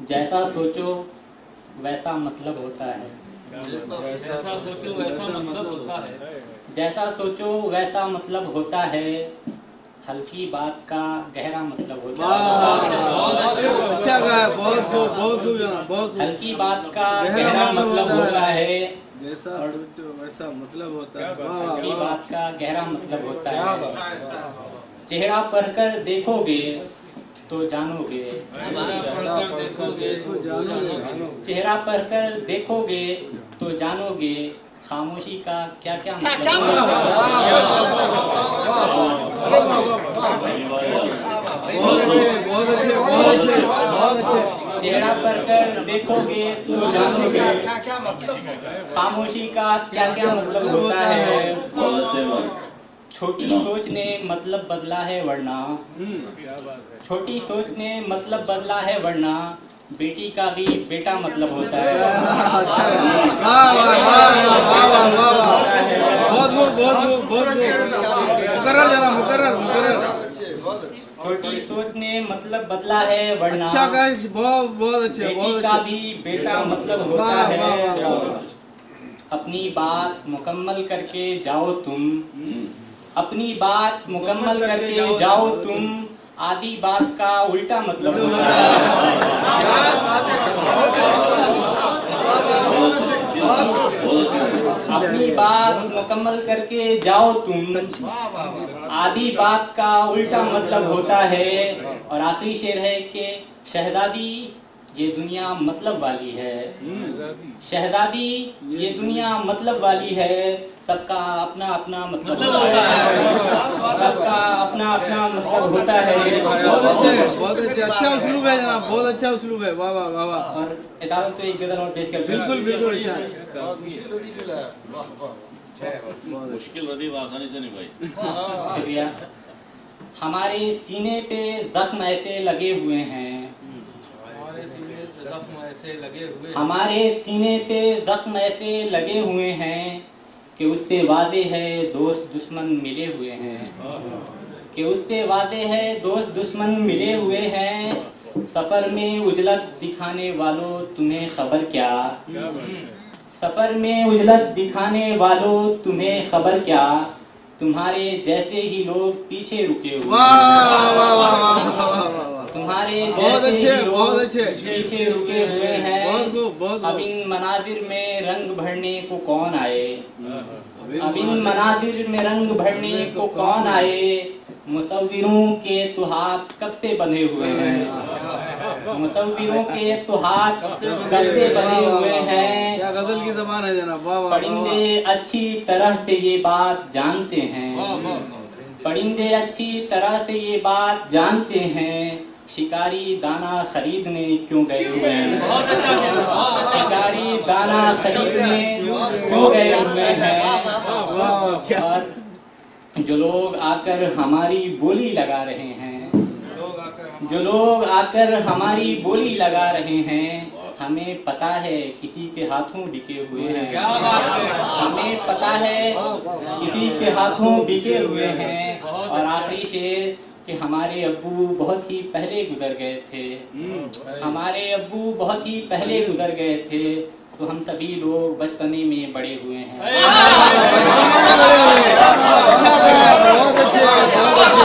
जैसा सोचो वैसा मतलब होता है। जैसा सोचो वैसा मतलब होता है। जैसा सोचो वैसा मतलब होता है। हल्की बात का गहरा मतलब होता है। अच्छा गाया, बहुत खूब जनाब, बहुत खूब। हल्की बात का गहरा मतलब होता है। जैसा सोचो वैसा मतलब होता है। वाह वाह हल्की वाह। बात का गहरा मतलब होता है। चेहरा पढ़कर देखोगे तो जानोगे। पढ़कर देखोगे तो जानोगे। चेहरा पढ़कर देखोगे तो जानोगे खामोशी का क्या क्या मतलब होता बहुत अच्छे, बहुत अच्छे, बहुत अच्छे। है। चेहरा पढ़कर देखोगे तो जानोगे खामोशी का क्या क्या मतलब होता है। बहुत अच्छे बात। छोटी सोच ने मतलब बदला है वरना। छोटी सोच ने मतलब बदला है वरना बेटी का भी बेटा मतलब होता है। अच्छा, वाह वाह वाह वाह वाह वाह वाह। बहुत खूब, बहुत खूब, बहुत खूब। मुकर्रर जनाब, मुकर्रर, मुकर्रर। छोटी सोच ने मतलब बदला है वरना अच्छा गाइस, बहुत बहुत अच्छे, बेटी बहुत का अच्छे। भी बेटा मतलब होता वाह, है। वाह, वाह, वाह। अपनी बात मुकम्मल करके जाओ तुम। अपनी बात मुकम्मल करके जाओ तुम। आधी बात का उल्टा मतलब होता है। अपनी बात मुकम्मल करके जाओ तुम। आधी बात का उल्टा मतलब होता है। और आखिरी शेर है कि शहजादी ये दुनिया मतलब वाली है। शहजादी ये दुनिया मतलब वाली है। सबका अपना अपना मतलब होता है। सबका अपना अपना मतलब होता है। बहुत अच्छे, बहुत अच्छे। अच्छा उसलूब है जनाब, बहुत अच्छा उसलूब है। वाह वाह वाह वाह। और इतादत तो एक गजल और पेश कर बिल्कुल बिल्कुल अच्छा। मुश्किल रदीफ आसानी से नहीं भाई। शुक्रिया। हमारे सीने पे जख्म ऐसे लगे हुए हैं। हमारे सीने पे जख्म ऐसे लगे हुए हैं। हमारे सीने पे जख्म ऐसे लगे हुए हैं कि उससे वादे है दोस्त दुश्मन मिले हुए हैं। कि उससे वादे है दोस्त दुश्मन मिले हुए हैं। सफर में उजलत दिखाने वालों तुम्हें खबर क्या। सफर में उजलत दिखाने वालों तुम्हें खबर क्या। तुम्हारे जैसे ही लोग पीछे रुके हुए वाह हैं। वाह वाह वाह वाह वाह वाह। तुम्हारे बहुत जैसे अच्छे, ही बहुत लोग अच्छे। पीछे रुके हुए हैं। बहुत खूब, बहुत खूब। अब इन मनाजिर में रंग भरने को कौन आए। अब इन मनाजिर में रंग भरने को कौन आए। मुसव्विरों के तो हाथ कब से बंधे हुए हैं। मुसव्विरों के तो हाथ कब से बंधे हुए हैं। क्या गजल की जबान है जनाब। वाह वाह वाह। परिंदे अच्छी तरह से ये बात जानते हैं। परिंदे अच्छी तरह से ये बात जानते हैं। शिकारी दाना खरीदने क्यों गए हुए हैं। बहुत अच्छा खेल, बहुत अच्छा। शिकारी दाना खरीदने क्यों गए हुए हैं। और जो लोग आकर हमारी बोली लगा रहे हैं। लोग आकर जो लोग आकर हमारी बोली लगा रहे हैं। हमें पता है किसी के हाथों बिके हुए हैं। क्या बात है। हमें पता है किसी के हाथों बिके हुए हैं। और आखिरी शेर कि हमारे अब्बू बहुत ही पहले गुजर गए थे। हमारे अब्बू बहुत ही पहले गुजर गए थे। तो हम सभी लोग बचपने में बड़े हुए हैं। अच्छा गाया, बहुत अच्छे, बहुत अच्छे।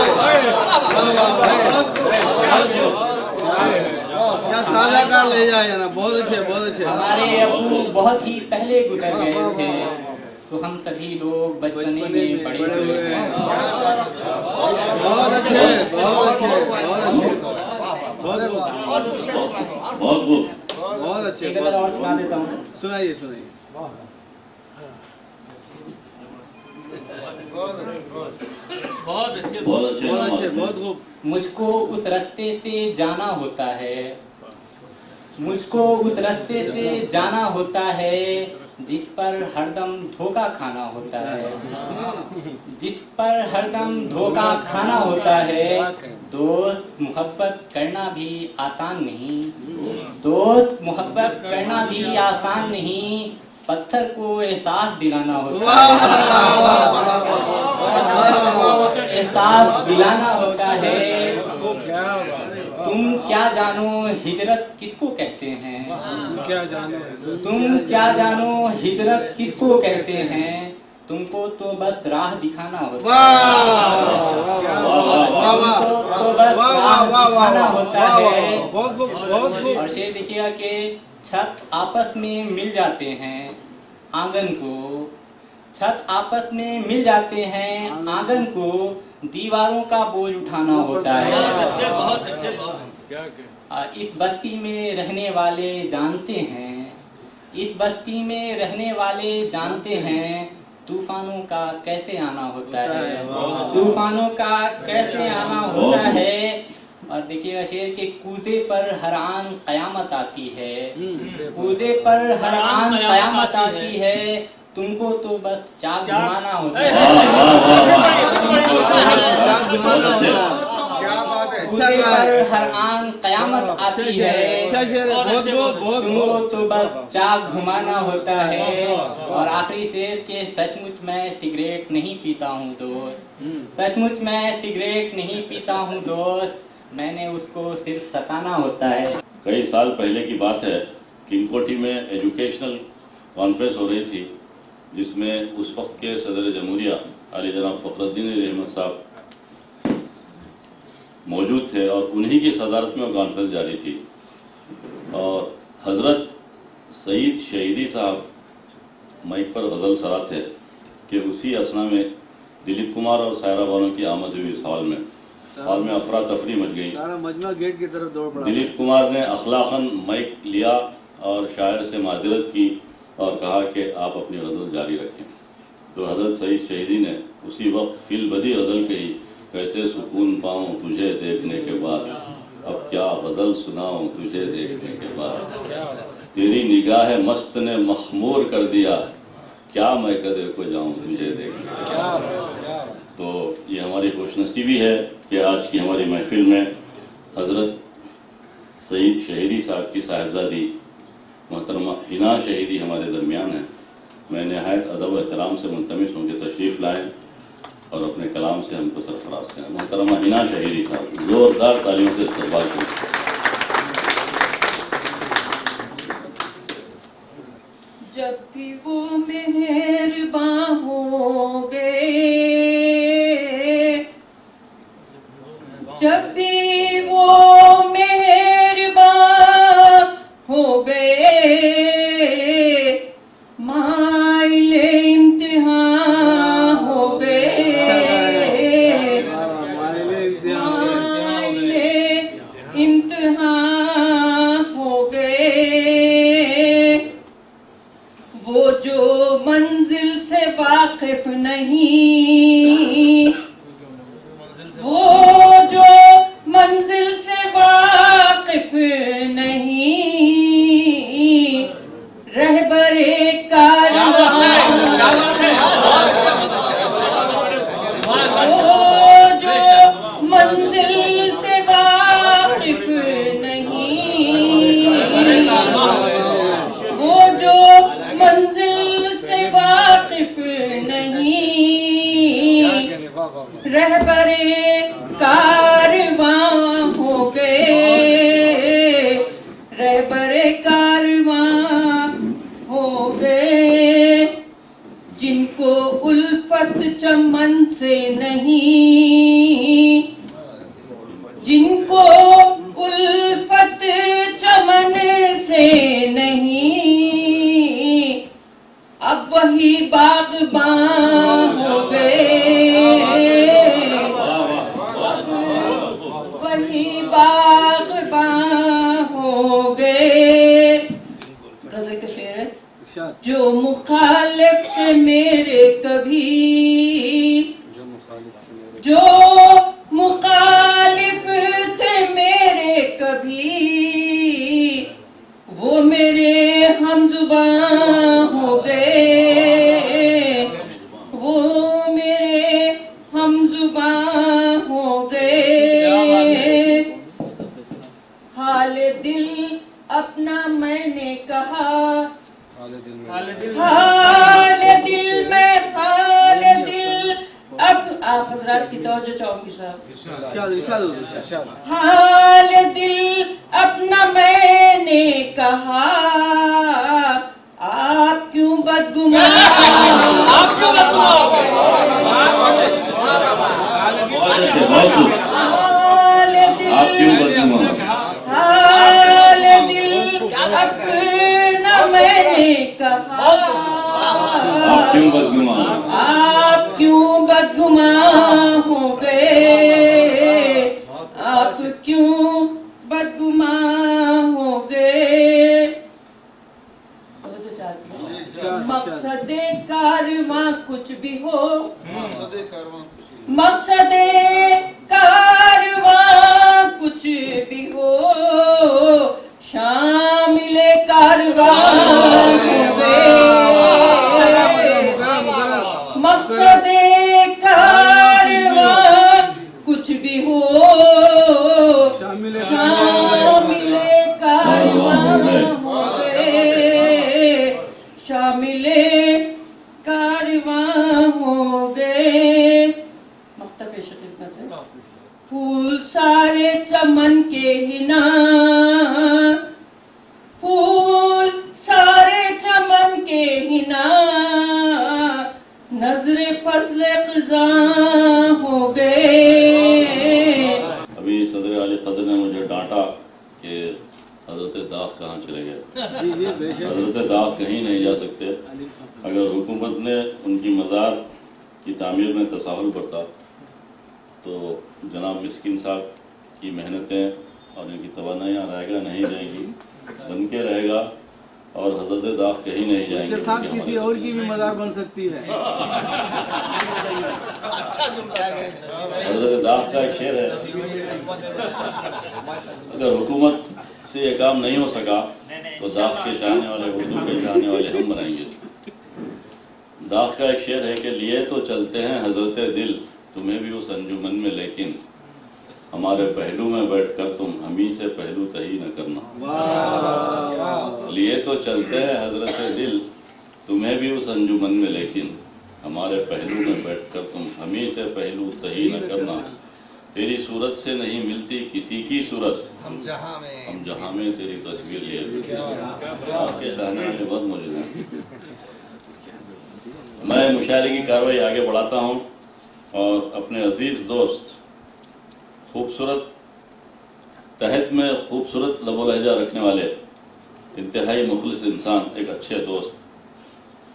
क्या ताजा कार ले जाए ना। बहुत अच्छे, बहुत अच्छे। हमारे अब्बू बहुत ही पहले गुजर गए थे। तो हम सभी लोग बचपने में बड़े हुए हैं। बहुत अच्छे, बहुत अच्छे, बहुत अच्छे। बहुत खूब। बहुत अच्छे। एक गजल और सुना देता हूँ। सुनाइए सुनाइए। बहुत अच्छे। बहुत अच्छे बहुत अच्छे, नवाज। बहुत खूब। मुझको उस रास्ते से जाना होता है। मुझको उस रास्ते से जाना होता है जिस पर हरदम धोखा खाना होता है। जिस पर हरदम धोखा खाना होता है। दोस्त मोहब्बत करना भी आसान नहीं। दोस्त मोहब्बत करना भी आसान नहीं। पत्थर को एहसास दिलाना होता है। पत्थर को एहसास दिलाना होता है। तुम क्या जानो हिजरत किसको कहते हैं, क्या जानो तुम क्या जानो हिजरत किसको कहते हैं, तुमको तो बस राह दिखाना होता है, तुमको तो बस राह दिखाना होता है। और शेर देखिएगा कि छत आपस में मिल जाते हैं आंगन को, छत आपस में मिल जाते हैं आंगन को, दीवारों का बोझ उठाना होता है। इस बस्ती में रहने वाले जानते हैं, इस बस्ती में रहने वाले जानते हैं, तूफानों का कैसे आना होता है, तूफानों का कैसे आना होता है। और देखिएगा शेर के कूजे पर हर आन कयामत आती है, कूजे पर हर आन कयामत आती है, तुमको तो बस चाक घुमाना होता है, कूजे पर हर आन कयामत आती है, तुमको तो बस चाक घुमाना होता है। और आखिरी शेर के सचमुच मैं सिगरेट नहीं पीता हूँ दोस्त, सचमुच मैं सिगरेट नहीं पीता हूँ दोस्त, मैंने उसको सिर्फ सताना होता है। कई साल पहले की बात है, किंगकोठी में एजुकेशनल कॉन्फ्रेंस हो रही थी, जिसमें उस वक्त के सदर जमहूरिया आली जनाब फखरुद्दीन अहमद साहब मौजूद थे और उन्हीं की सदारत में वो कॉन्फ्रेंस जारी थी। और हज़रत सईद शहीदी साहब माइक पर गज़ल सरा थे कि उसी असना में दिलीप कुमार और सायरा बानो की आमद हुई इस हॉल में अफरा तफरी मच गई। सारा मजमा गेट की तरफ दौड़ पड़ा। दिलीप कुमार ने अखलाकन माइक लिया और शायर से माजरत की और कहा कि आप अपनी गज़ल जारी रखें। तो हज़रत सईद शहीदी ने उसी वक्त फिल बदी गज़ल कही, कैसे सुकून पाऊँ तुझे देखने के बाद, अब क्या गज़ल सुनाऊँ तुझे देखने के बाद, तेरी निगाह मस्त ने मखमूर कर दिया, क्या मैं कदे को जाऊँ तुझे देखने के बाद। तो ये हमारी खुशनसीबी है कि आज की हमारी महफिल में हज़रत सईद शहीदी साहब की साहिबजादी मोहतरमा हिना शहीदी हमारे दरमियान है। मैं नहायत अदब एहतराम से मुंतमिस हूँ कि तशरीफ़ लाएँ और अपने कलाम से हमको सरफराज करें। मोहतरमा हिना शहीदी साहब, ज़ोरदार तालियों से इस्तकबाल करें। जब भी वो मेहरबान होंगे, जब भी वो मेहरबान हो गए, माइले इम्तिहान हो गए, माइले इम्तिहान हो गए। वो जो मंजिल से वाकिफ नहीं, वो जो मंजिल से वाकिफ नहीं, रहबरे कारवां, वो जो मंजिल से वाकिफ नहीं, वो जो मंजिल से वाकिफ नहीं, रहबरे कारवां हो गए, रहबरे कारवां हो गए। जिनको उल्फत चमन से नहीं, जिनको उल्फत चमन से नहीं, अब वही बागबान हो गए, वही बागबान हो गए। गजल का शेर है, जो मुखालिफ थे मेरे कभी, जो मुखालिफ थे मेरे कभी, वो मेरे हमजुबान हो गए, वो मेरे हमजुबान हो गए। हाल दिल अपना मैंने कहा, हाल दिल में हाल दिल अब आप हजरात की तवज्जो चौकी साहब। हाल दिल अपना मैंने कहा, आप क्यों बदगुमान, आप क्यों बदगुमान हो गए? हाल दिल अपना मैंने कहा, आप क्यों बदगुमान, आप क्यों बदगुमान हो गए, आप क्यों बदगुमान हो गए? मकसदे कारवां कुछ भी हो, मकसदे कारवां कुछ भी हो, शामिले कारवां हो गए। मकसदे कारवां कुछ भी हो, शामिले कारवां हो गए, शामिले कारवां हो गए। मख्ता पेश खिदमत है। फूल सारे चमन के हिना, फूल सारे चमन के हिना, नजरे फसले ख़ज़ां हो गए। अभी सदर आली कदर ने मुझे डांटा कि हजरत दाग कहाँ चले गए। हजरत दाग कहीं नहीं जा सकते। अगर हुकूमत ने उनकी मज़ार की तामीर में तसाहुल करता तो जनाब मिस्किन साहब की मेहनतें और इनकी तवानाइयाँ रहेगा नहीं रहेगी, बन के रहेगा और हजरत दाग कहीं नहीं जाएंगे। साथ किसी और की भी मज़ार बन सकती है। हजरत दाग का एक शेर है, अगर हुकूमत से ये काम नहीं हो सका तो दाग के चाहने वाले, उर्दू के चाहने वाले हम बनाएंगे। दाग का एक शेर है कि लिए तो चलते हैं हजरत दिल तुम्हें भी उस अंजुमन में, लेकिन हमारे पहलू में बैठकर तुम हमी से पहलू तही न करना। लिए तो चलते हैं हजरत दिल तुम्हें भी उस अंजुमन में, लेकिन हमारे पहलू में बैठकर तुम हमी से पहलू तही न करना। तेरी सूरत से नहीं मिलती किसी की सूरत, हम जहां में तेरी तस्वीर लिए आपके चाहने वाले बहुत मौजूद हैं। मैं मुशायरे की कार्रवाई आगे बढ़ाता हूँ और अपने अजीज़ दोस्त, खूबसूरत तहत में खूबसूरत लबो लहजा रखने वाले, इंतहाई मुखलिस इंसान, एक अच्छे दोस्त,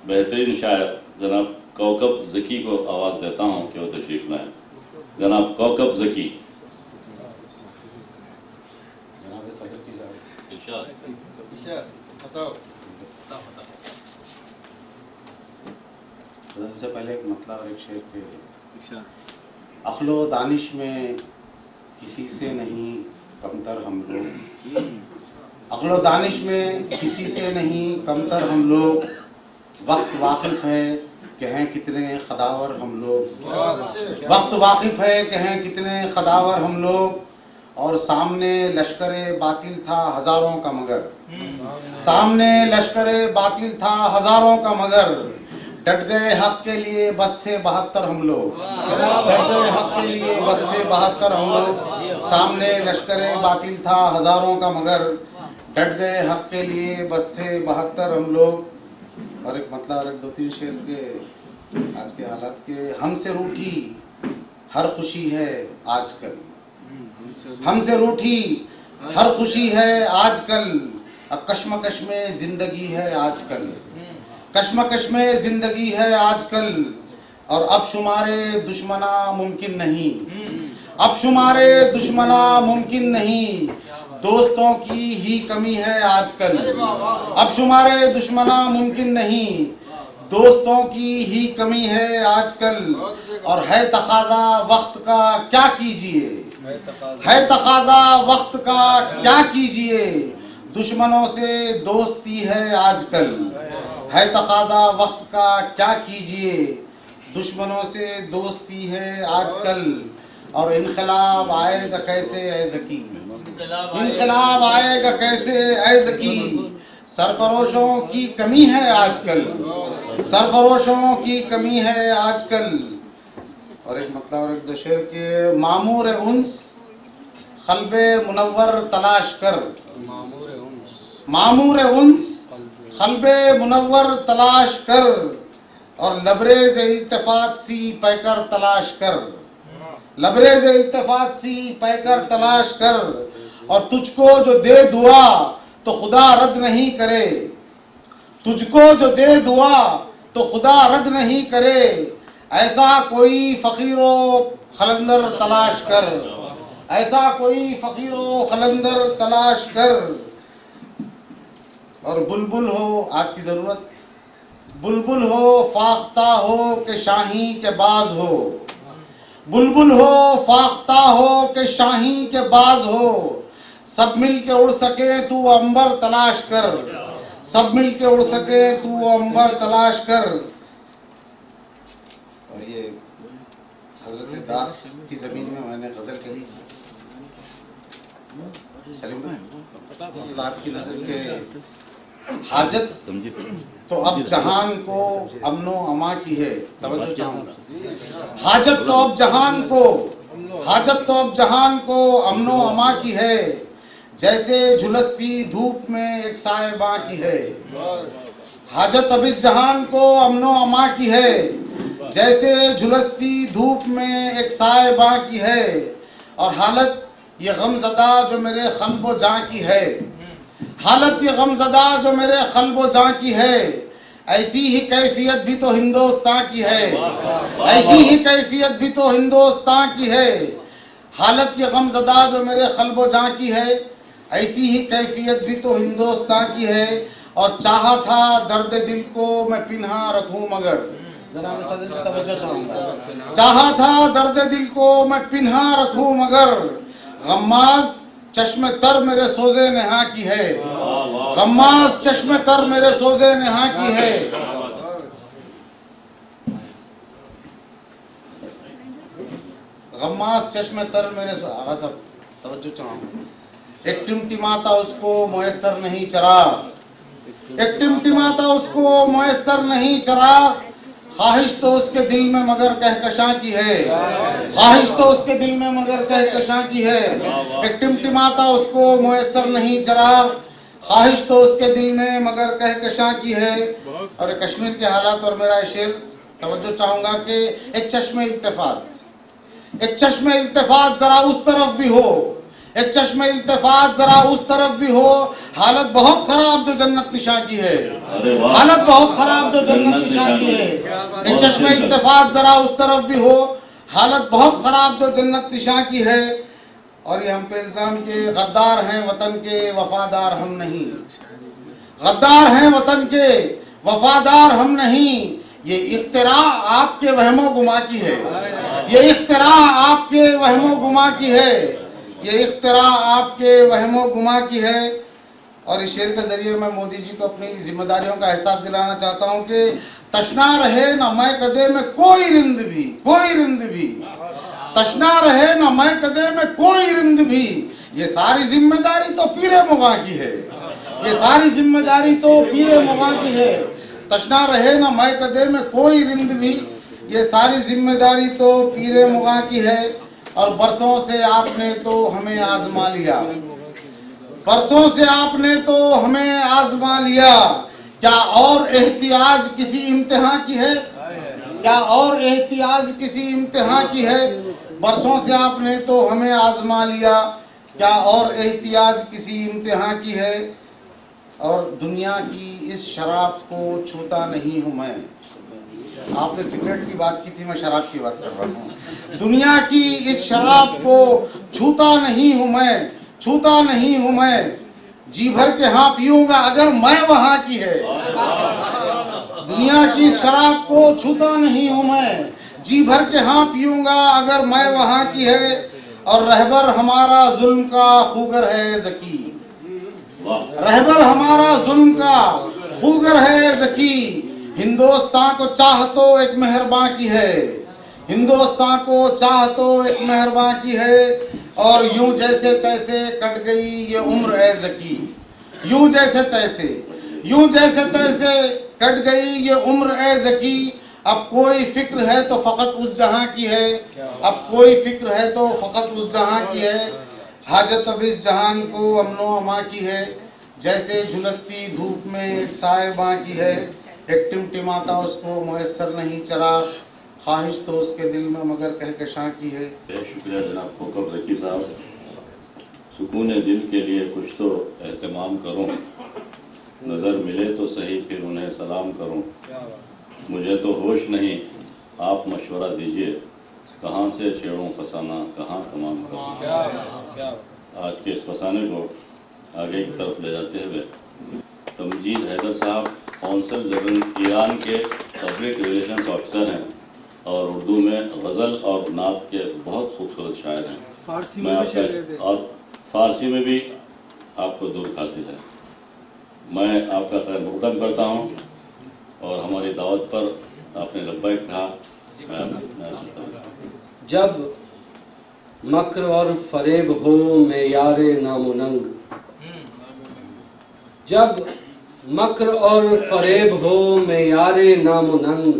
बेहतरीन शायर जनाब कौकब ज़की को आवाज़ देता हूँ कि वो तशरीफ़ लाएँ। जनाब कौकब ज़की। से पहले एक मतलब और एक शेर पे, अखलो दानिश में किसी से नहीं कमतर हम लोग, अखलो दानिश में किसी से नहीं कमतर हम लोग, वक्त वाकिफ है कि हैं कितने खदावर हम लोग, वक्त वाकिफ है कि हैं कितने खदावर हम लोग, और सामने लश्करे बातिल था हजारों का मगर, सामने लश्करे बातिल था हजारों का मगर, डट गए हक के लिए बस थे 72 हम लोग, डट गए हक के लिए बस थे 72 हम लोग, सामने लश्करे बातिल था हजारों का मगर, डट गए हक के लिए बस थे 72 हम लोग। और एक मतलब और एक दो तीन शेर के आज के हालात के, हमसे रूठी हर खुशी है आजकल, हमसे रूठी हर खुशी है आजकल, कश्मकश में जिंदगी है आजकल, कश्मकश में जिंदगी है आजकल, और अब शुमारे दुश्मना मुमकिन नहीं, अब शुमारे दुश्मना मुमकिन नहीं, दोस्तों की ही कमी है आजकल, अब शुमारे दुश्मना मुमकिन नहीं, दोस्तों की ही कमी है आजकल, और है तकाजा वक्त का क्या कीजिए, है तकाजा वक्त का क्या कीजिए, दुश्मनों से दोस्ती है आजकल, है तकाजा वक्त का क्या कीजिए, दुश्मनों से दोस्ती है आजकल, और इनकलाब आएगा कैसे ऐ ज़की, इनकलाब आएगा कैसे ऐ ज़की, सरफरोशों की कमी है आजकल, सरफरोशों की कमी है आजकल, और एक मतलब और एक दो शेर के मामूर उन्स खल्बे मुनव्वर तलाश कर, मामूर उन्स खल्बे मुनव्वर तलाश कर और लबरेज इल्तिफात सी पैकर तलाश कर, लबरेज इल्तिफात सी पैकर तलाश कर और तुझको जो दे दुआ तो खुदा रद्द नहीं करे, तुझको जो दे दुआ तो खुदा रद्द नहीं करे, ऐसा कोई फकीरो खलंदर तलाश कर, ऐसा कोई फकीरो खलंदर तलाश कर। और बुलबुल हो, आज की ज़रूरत, बुलबुल हो फाख्ता हो के शाही के बाज हो, बुलबुल हो फाख्ता हो के शाही के बाज हो, सब मिल के उड़ सके तू अंबर तलाश कर, सब मिल के उड़ सके तू अंबर तलाश कर। और ये हजरत दार की ज़मीन में मैंने गज़ल कही। सलीम भाई, मतलब आपकी नज़र के हाजत तो अब जहान को अमनो अमा की है, तवज्जो चाहूँगा, हाजत तो अब जहान को, हाजत तो अब जहान को अमनो अमा की है, जैसे झुलसती धूप में एक साहिबा की है, हाजत अब इस जहान को अमनो अमा की है, जैसे झुलसती धूप में एक साहिबा की है, और हालत ये गमज़दा जो मेरे क़ल्ब जाँ की है, हालत ये गमज़दा जो मेरे क़ल्ब जाँ की है, ऐसी ही कैफियत भी तो हिंदुस्तान की है, ऐसी ही कैफियत भी तो हिंदुस्तान की है, हालत ये गमज़दा जो मेरे क़ल्ब जाँ की है, ऐसी ही कैफियत भी तो हिंदुस्तान की है। और चाहा था दर्द दिल को मैं पिन्हा रखूं मगर, जनाब सदर की तवज्जो चाहूँगा, चाहा था दर्द दिल को मैं पिन्हा रखूं मगर, गम्माज़ चश्मे तर मेरे सोजे नेहा की है, गम्माज़ चश्मे तर मेरे सोजे नेहा की है। गम्माज़ चश्मे तर मेरे आगा सब तवज्जो चाहूँगा। एक टिमटिमाता उसको मुयस्सर नहीं चराग, एक टिमटिमाता उसको मुयस्सर नहीं चराग, ख्वाहिश तो उसके दिल में मगर कहकशां की है, ख्वाहिश तो उसके दिल में मगर कहकशां की है, एक टिमटिमाता उसको मुयस्सर नहीं चराग, ख्वाहिश तो उसके दिल में मगर कहकशां की है। और कश्मीर के हालात और मेरा शेर तवज्जो चाहूँगा कि एक चश्मे इल्तिफात, एक चश्मे इल्तिफात ज़रा उस तरफ भी हो, एक चश्मे इल्तिफात ज़रा उस तरफ भी हो, हालत बहुत ख़राब जो जन्नत निशा की है, हालत बहुत ख़राब जो जन्नत निशा की है, एक चश्मे इल्तिफात ज़रा उस तरफ भी हो, हालत बहुत ख़राब जो जन्नत निशा की है। और ये हम पे इल्ज़ाम के गद्दार हैं वतन के वफादार हम नहीं, गद्दार हैं वतन के वफादार हम नहीं, ये इख्तिरा आपके वहमो गुमा की है, ये इख्तिरा आपके वहमो गुमा की है, ये इख्तिरा आपके वहमो गुमा की है। और इस शेर के ज़रिए मैं मोदी जी को अपनी जिम्मेदारियों का एहसास दिलाना चाहता हूँ कि तशना रहे न मैं कदे में कोई रिंद भी, कोई रिंद भी, तशना रहे न मैं कदे में कोई रिंद भी, ये सारी जिम्मेदारी तो पीरे मुगा की है, ये सारी जिम्मेदारी तो पीरे मुगा की है, तशना रहे न मैं कदे में कोई रिंद भी, ये सारी जिम्मेदारी तो पीरे मुगा की है। और बरसों से आपने तो हमें आजमा लिया, बरसों से आपने तो हमें आजमा लिया, क्या और एहतियाज किसी इम्तिहान की है, क्या और एहतियाज किसी इम्तिहान की है, बरसों से आपने तो हमें आजमा लिया, क्या और एहतियाज किसी इम्तिहान की है। और दुनिया की इस शराब को छूता नहीं हूँ मैं, आपने सिगरेट की बात की थी, मैं शराब की बात कर रहा हूँ, दुनिया की इस शराब को छूता नहीं हूँ मैं, छूता नहीं हूँ मैं, जी भर के हाँ पीऊंगा अगर मैं वहाँ की है, दुनिया की शराब को छूता नहीं हूँ मैं, जी भर के हाँ पीऊंगा अगर मैं वहाँ की है। और रहबर हमारा जुल्म का खूगर है ज़की, रहबर हमारा जुल्म का खूगर है ज़की, हिंदुस्तान को चाह तो एक मेहरबान की है, हिंदुस्तान को चाह तो एक मेहरबान की है। और यूं जैसे तैसे कट गई ये उम्र है ज़की, यूं जैसे तैसे, यूं जैसे तैसे कट गई ये उम्र है ज़की, अब कोई फिक्र है तो फ़कत उस जहां की है, अब कोई फिक्र है तो फ़कत उस जहां की है, हाजत अब इस जहान को अमनो अमा की है, जैसे झुलसती धूप में एक साहिबा की है, एक टिमटिमाता उसको मुयस्सर नहीं चरा, ख्वाहिश तो उसके दिल में मगर कहकशां की है। शुक्रिया जनाब कोकब ज़की साहब। सुकून दिल के लिए कुछ तो एहतमाम करूं, नज़र मिले तो सही फिर उन्हें सलाम करूं, मुझे तो होश नहीं आप मशवरा दीजिए, कहाँ से छेड़ूं फसाना कहाँ तमाम करूं। आज के इस फसाने को आगे की तरफ ले जाते हुए तमजीद हैदर साहब कौंसल जनरल ईरान के पब्लिक रिलेशंस ऑफिसर हैं और उर्दू में गज़ल और नात के बहुत खूबसूरत शायर हैं। मैं आपका और फ़ारसी में भी आपको दुर्ग हासिल है। मैं आपका खैर मुक़द्दम करता हूँ और हमारी दावत पर आपने लब्बैक कहा। जब मक्र और फरेब हो मेयारे नामुनंग, जब मक्र और फरेब हो मेयारे नामुनंग,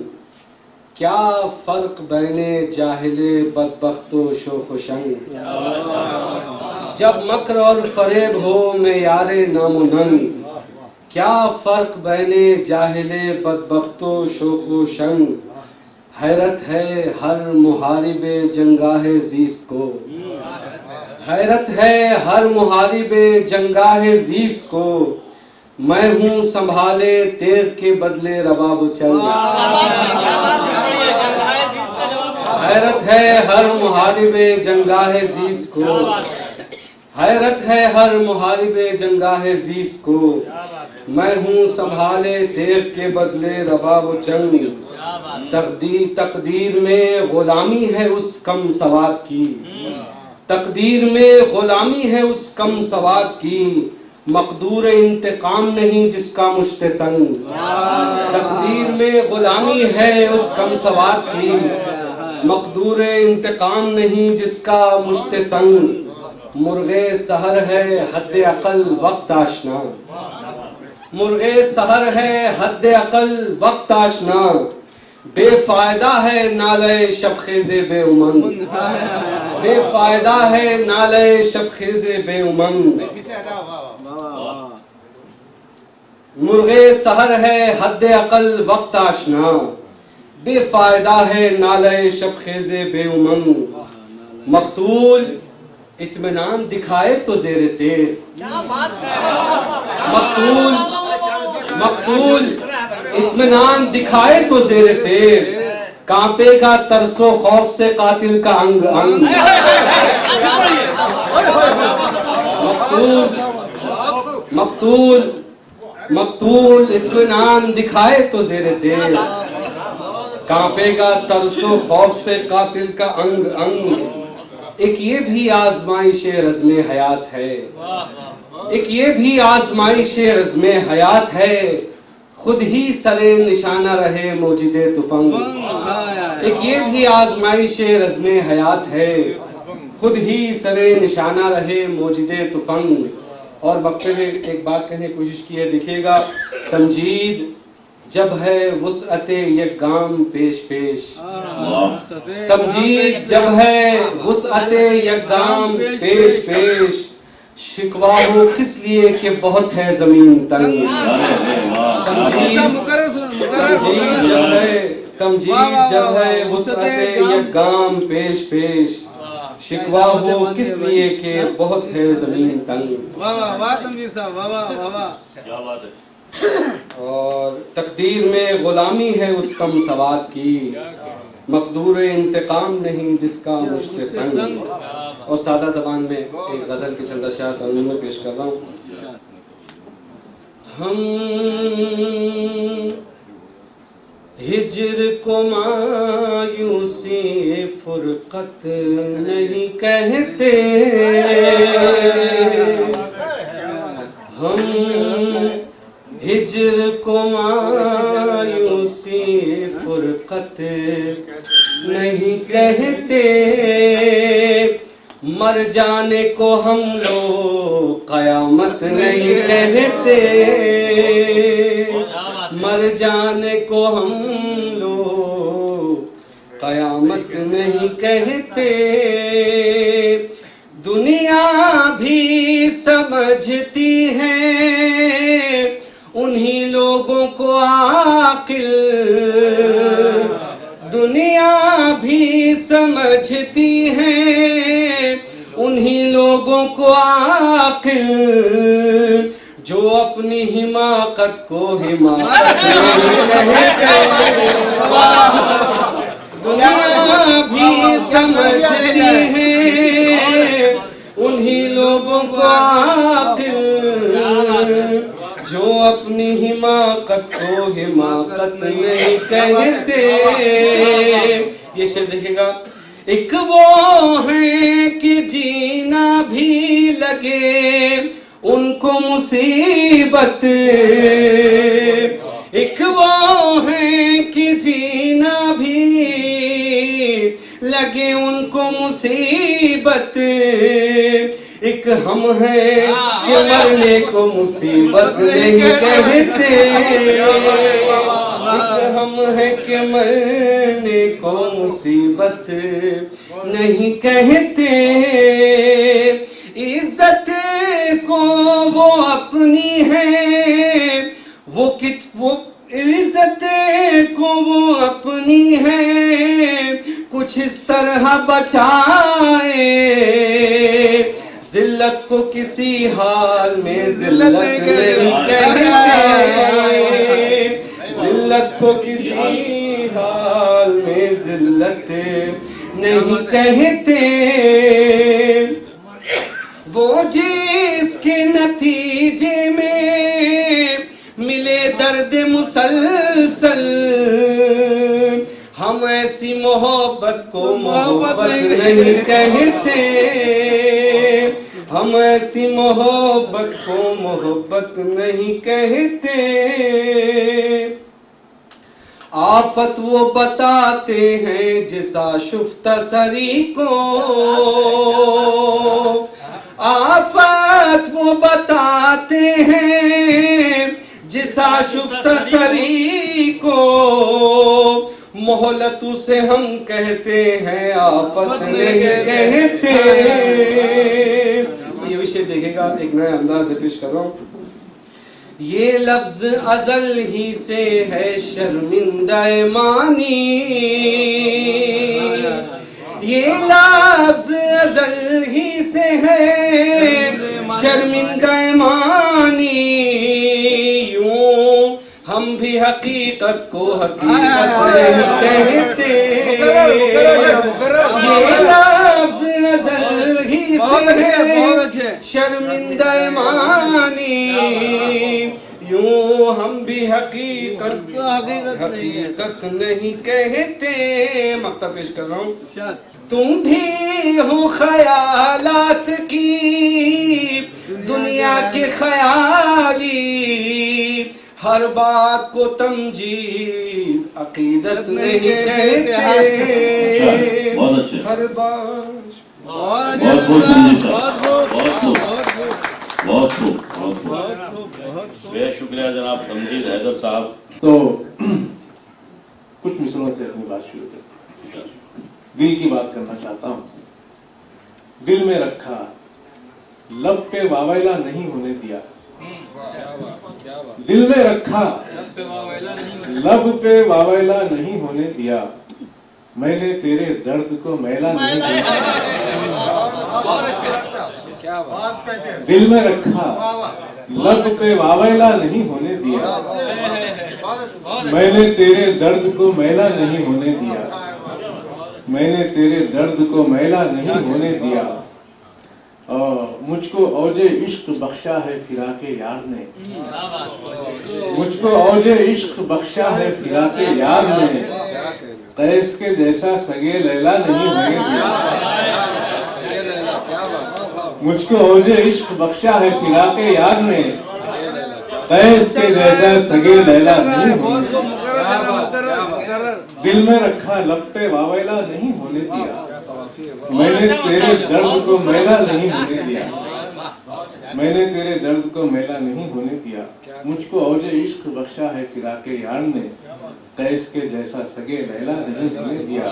क्या फ़र्क बैने जाहिले बदबख्तो शोखुशंग। जब मक्र और फरेब हो मेयारे नामुनंग, क्या फ़र्क बैने जाहिले बदबख्तो शोखुशंग। हैरत है हर मुहारिबे जंगाहे ज़ीस्त को, हैरत है हर मुहारिबे जंगाहे ज़ीस्त को, मैं हूँ संभाले तेर के बदले रबाब चंग। हैरत है हर मुहारिबे जंगाहे ज़ीस्त को, हैरत है हर मुहारिबे जंगाहे ज़ीस्त को, मैं हूँ संभाले तेर के बदले रबाब चंग। तकदीर में गुलामी है उस कम सवाद की, तकदीर में गुलामी है उस कम सवाद की, मकदूर इंतकाम नहीं जिसका मुश्त संग। तकदीर में गुलामी है उस कम सवाद की, मकदूर इंतकाम नहीं जिसका मुश्त संग। मुर्गे सहर है हद अकल वक्त आशना, मुर्गे सहर है हद अकल वक्त आशना, बेफायदा है नाले शबखेज़े बेउमंग, बेफायदा है नाले शबखेज़े बेउमंग। मुर्गे सहर है हद अकल वक्त आशना, बेफायदा है नाले शबखेज़े बेउमंग। मकतूल इत्मीनान दिखाए तो ज़ेरे तेर, मकतूल इत्मीनान दिखाए तो ज़ेरे तेर, कांपेगा तरसो खौफ से कातिल का अंग अंग। मकतूल इत्मीनान दिखाए तो ज़ेरे तेर, कांपेगा तरसो खौफ से कातिल का अंग अंग। एक ये भी आजमाइश रज़्मे हयात है, एक ये भी आजमाइश रज़्मे हयात है, खुद ही सरे निशाना रहे मौजिदे तुफंग। एक ये भी आजमाइश रज़्मे हयात है, खुद ही सरे निशाना रहे मौजिदे तुफंग। और वक्ते में एक बात कहने की कोशिश की है, देखिएगा। तमजीद जब है वुसअते ये गाम पेश पेश, तमजीद जब है वुसअते ये गाम पेश पेश, शिकवा हो किस लिए कि बहुत है जमीन तंग। तमजीद जब है वुसअते ये गाम पेश पेश, शिकवा हो किस लिए कि बहुत है जमीन तंग। वाह वाह तमजीद साहब, वाह वाह वाह। क्या बात है। और तकदीर में गुलामी है उस कम सवाद की, मकदूर इंतकाम नहीं जिसका मुश्त संग। और सादा ज़बान में एक गज़ल के चंद अशआर तर्जुमे पेश कर रहा हूँ। हम हिज्र को मायूसी फुरकत नहीं कहते, हम हिज्र को मायूसी फुरकत नहीं कहते, मर जाने को हम लोग क़यामत नहीं कहते, मर जाने को हम लोग कयामत नहीं कहते, दुनिया भी समझती है उन्हीं लोगों को आकिल, दुनिया भी समझती है उन्हीं लोगों को आकिल, जो अपनी हिमाकत को हिमाकत कहते, दुनिया भी समझती है उन्हीं लोगों को आकिल, जो अपनी हिमाकत को हिमाकत नहीं कहते। ये शेर देखिएगा, एक वो है कि जीना भी लगे उनको मुसीबत, एक वो है कि जीना भी लगे उनको मुसीबत, एक हम हैं कि मरने को मुसीबत नहीं कहते, एक हम हैं कि मरने को मुसीबत नहीं कहते। इज्जत को वो अपनी है, वो इज्जत को वो अपनी है कुछ इस तरह बचाए, जिल्लत को किसी हाल में जिल्लत नहीं कहते, जिल्लत को किसी हाल में जिल्लत नहीं कहते। वो जिसके नतीजे में मिले दर्द मुसलसल, हम ऐसी मोहब्बत को मोहब्बत नहीं कहते, हम ऐसी मोहब्बत को मोहब्बत नहीं कहते। आफत वो बताते हैं जिस आशुफ्ता सरी को, आफत वो बताते हैं जिस आशुफ्ता सरी को, मोहलत उसे हम कहते हैं आफत नहीं कहते। ये विषय देखेगा, एक नया अंदाज से पेश कर रहा हूँ। ये लफ्ज अजल ही से है शर्मिंदा मानी, ये लफ्ज अजल ही से है शर्मिंदा मानी, यूं हम भी हकीकत को हकीकत नहीं कहते, ये लफ्ज अजल ही से है शर्मिंदा मानी, यूं हम भी हकीकत नहीं कहते। मक्ता पेश कर रहा हूँ। तुम भी हो ख्यालात की दुनिया के ख्याली, हर बात को तमजीद अकीदत नहीं कहते, हर बात। बहुत खूब बेहद शुक्रिया जनाब तमजीद हैदर साहब। तो कुछ मिसलों से अपनी बात शुरू करते, दिल की बात करना चाहता हूँ। दिल में रखा, लब पे वावैला नहीं होने दिया, दिल में रखा, लब पे वावैला नहीं होने दिया, मैंने तेरे दर्द को मैला नहीं दिया। दिल में रखा, लब पे वावैला नहीं होने दिया, मैंने तेरे दर्द को मैला नहीं होने दिया, मैंने तेरे दर्द को मैला नहीं होने दिया। मुझको औजे इश्क बख्शा है फिराके यार ने, मुझको औजे इश्क बख्शा है फिराके यार ने, कैस के जैसा सगे लैला नहीं होने दिया। मुझको औजे इश्क बख्शा है फिराके यार ने, कैस के जैसा सगे लैला नहीं होने दिया। दिल में रखा, लब पे वावैला नहीं होने दिया, मैंने तेरे दर्द को मैला नहीं होने दिया। मैंने तेरे दर्द को मैला नहीं होने दिया, मुझको औजे इश्क बख्शा है फिराके यार ने, कैस के जैसा सगे लैला नहीं होने दिया।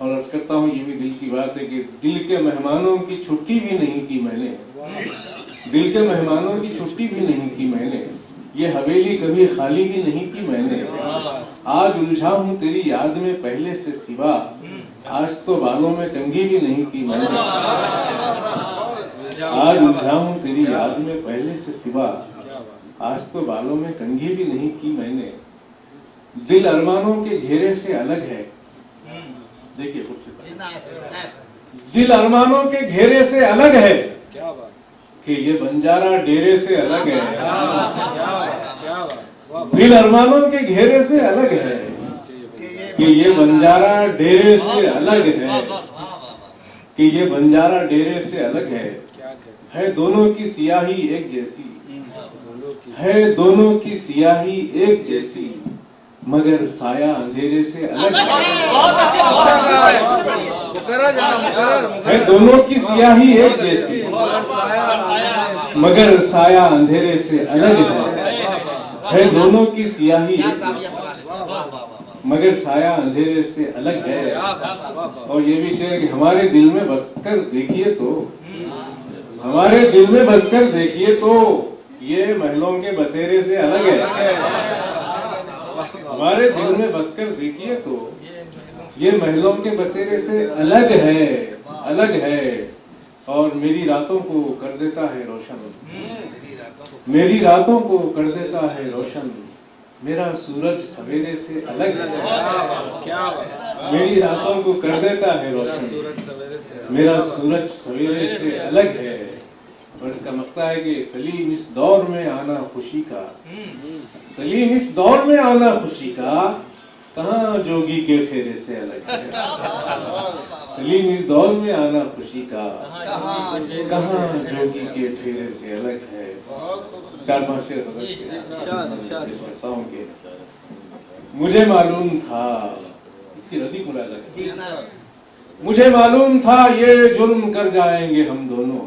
और अर्ज करता हूँ, ये भी दिल की बात है कि दिल के मेहमानों की छुट्टी भी नहीं की मैंने, दिल के मेहमानों की छुट्टी भी नहीं की मैंने, ये हवेली कभी खाली भी नहीं की मैंने। आज उलझा हूँ तेरी याद में पहले से सिवा, आज तो बालों में कंघी भी नहीं की मैंने। आज उलझा हूँ तेरी याद में पहले से सिवा, आज तो बालों में कंघी भी नहीं की मैंने। दिल अरमानों के घेरे से अलग है, देखिए दिल अरमानों के घेरे से अलग है, कि ये बंजारा डेरे से अलग है। दिल अरमानों के घेरे से अलग है, कि ये बंजारा डेरे से अलग है, कि ये बंजारा डेरे से अलग है दोनों की सियाही एक जैसी, है दोनों की सियाही एक जैसी, मगर साया अंधेरे से अलग है दोनों की सियाही एक जैसी, मगर साया अंधेरे से अलग है दोनों की सियाही मगर साया अंधेरे से अलग है। और ये भी शेर कि हमारे दिल में बसकर देखिए तो, हमारे दिल में बसकर देखिए तो, ये महलों के बसेरे से अलग है। हमारे दिल में बसकर देखिए तो, ये महलों के बसेरे से अलग है, अलग है। और मेरी रातों को कर देता है रोशन, मेरी रातों को कर देता है रोशन, मेरा सूरज सवेरे से अलग है। मेरी रातों को कर देता है रोशन, मेरा सूरज सवेरे से अलग है। और इसका मतलब है कि सलीम इस दौर में आना खुशी का, सलीम इस दौर में आना खुशी का, कहाँ जोगी के फेरे से अलग है। सलीम इस दौर में आना खुशी का, कहाँ जोगी के फेरे से अलग है। चार पांच शेर करता हूँ कि मुझे मालूम था, इसकी रदी मुलादा, मुझे मालूम था ये जुर्म कर जाएंगे हम दोनों,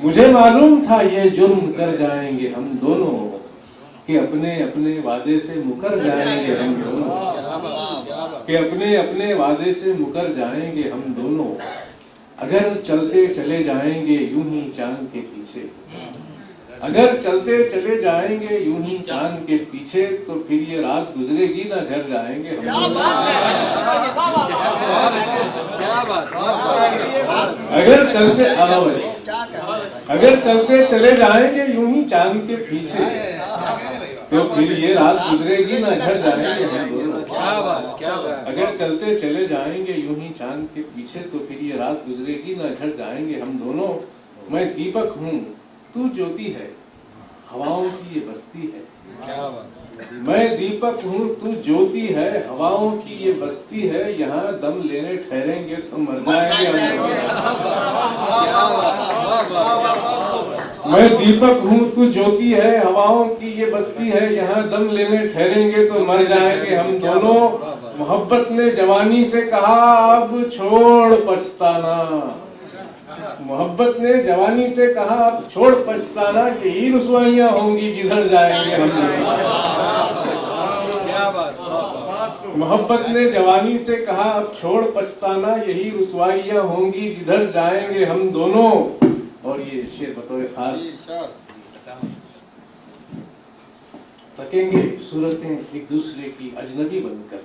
मुझे मालूम था ये जुर्म कर जाएंगे हम दोनों, कि अपने अपने वादे से मुकर जाएंगे हम दोनों, कि अपने अपने वादे से मुकर जाएंगे हम दोनों। अगर चलते चले जाएंगे यूं ही चांद के पीछे, अगर चलते चले जाएंगे यूं ही चांद के पीछे, तो फिर ये रात गुजरेगी ना घर जाएंगे हम। अगर चलते अगर चलते चले जाएंगे यूं ही चांद के पीछे, तो फिर ये रात गुजरेगी ना घर जाएंगे हम दोनों। अगर चलते चले जाएंगे यूं ही चांद के पीछे, तो फिर ये रात गुजरेगी ना घर जाएंगे हम दोनों। मैं दीपक हूँ तू ज्योति है, हवाओं की ये बस्ती है। मैं दीपक हूँ तू ज्योति है, हवाओं की ये बस्ती है। यहाँ दम लेने ठहरेंगे तो मर जाएंगे मैं दीपक हूँ तू ज्योति है, हवाओं की ये बस्ती है। यहाँ दम लेने ठहरेंगे तो मर जाएंगे हम दोनों। मोहब्बत ने जवानी से कहा अब छोड़ पछताना, मोहब्बत ने जवानी से कहा अब छोड़ पछताना, यही रुसवाइयाँ होंगी जिधर जाएंगे हम। मोहब्बत ने जवानी से कहा अब छोड़ पछताना, यही रुसवाइयाँ होंगी जिधर जाएंगे हम दोनों। और ये शेर बतौर खास, तकेंगे सूरतें एक दूसरे की अजनबी बनकर,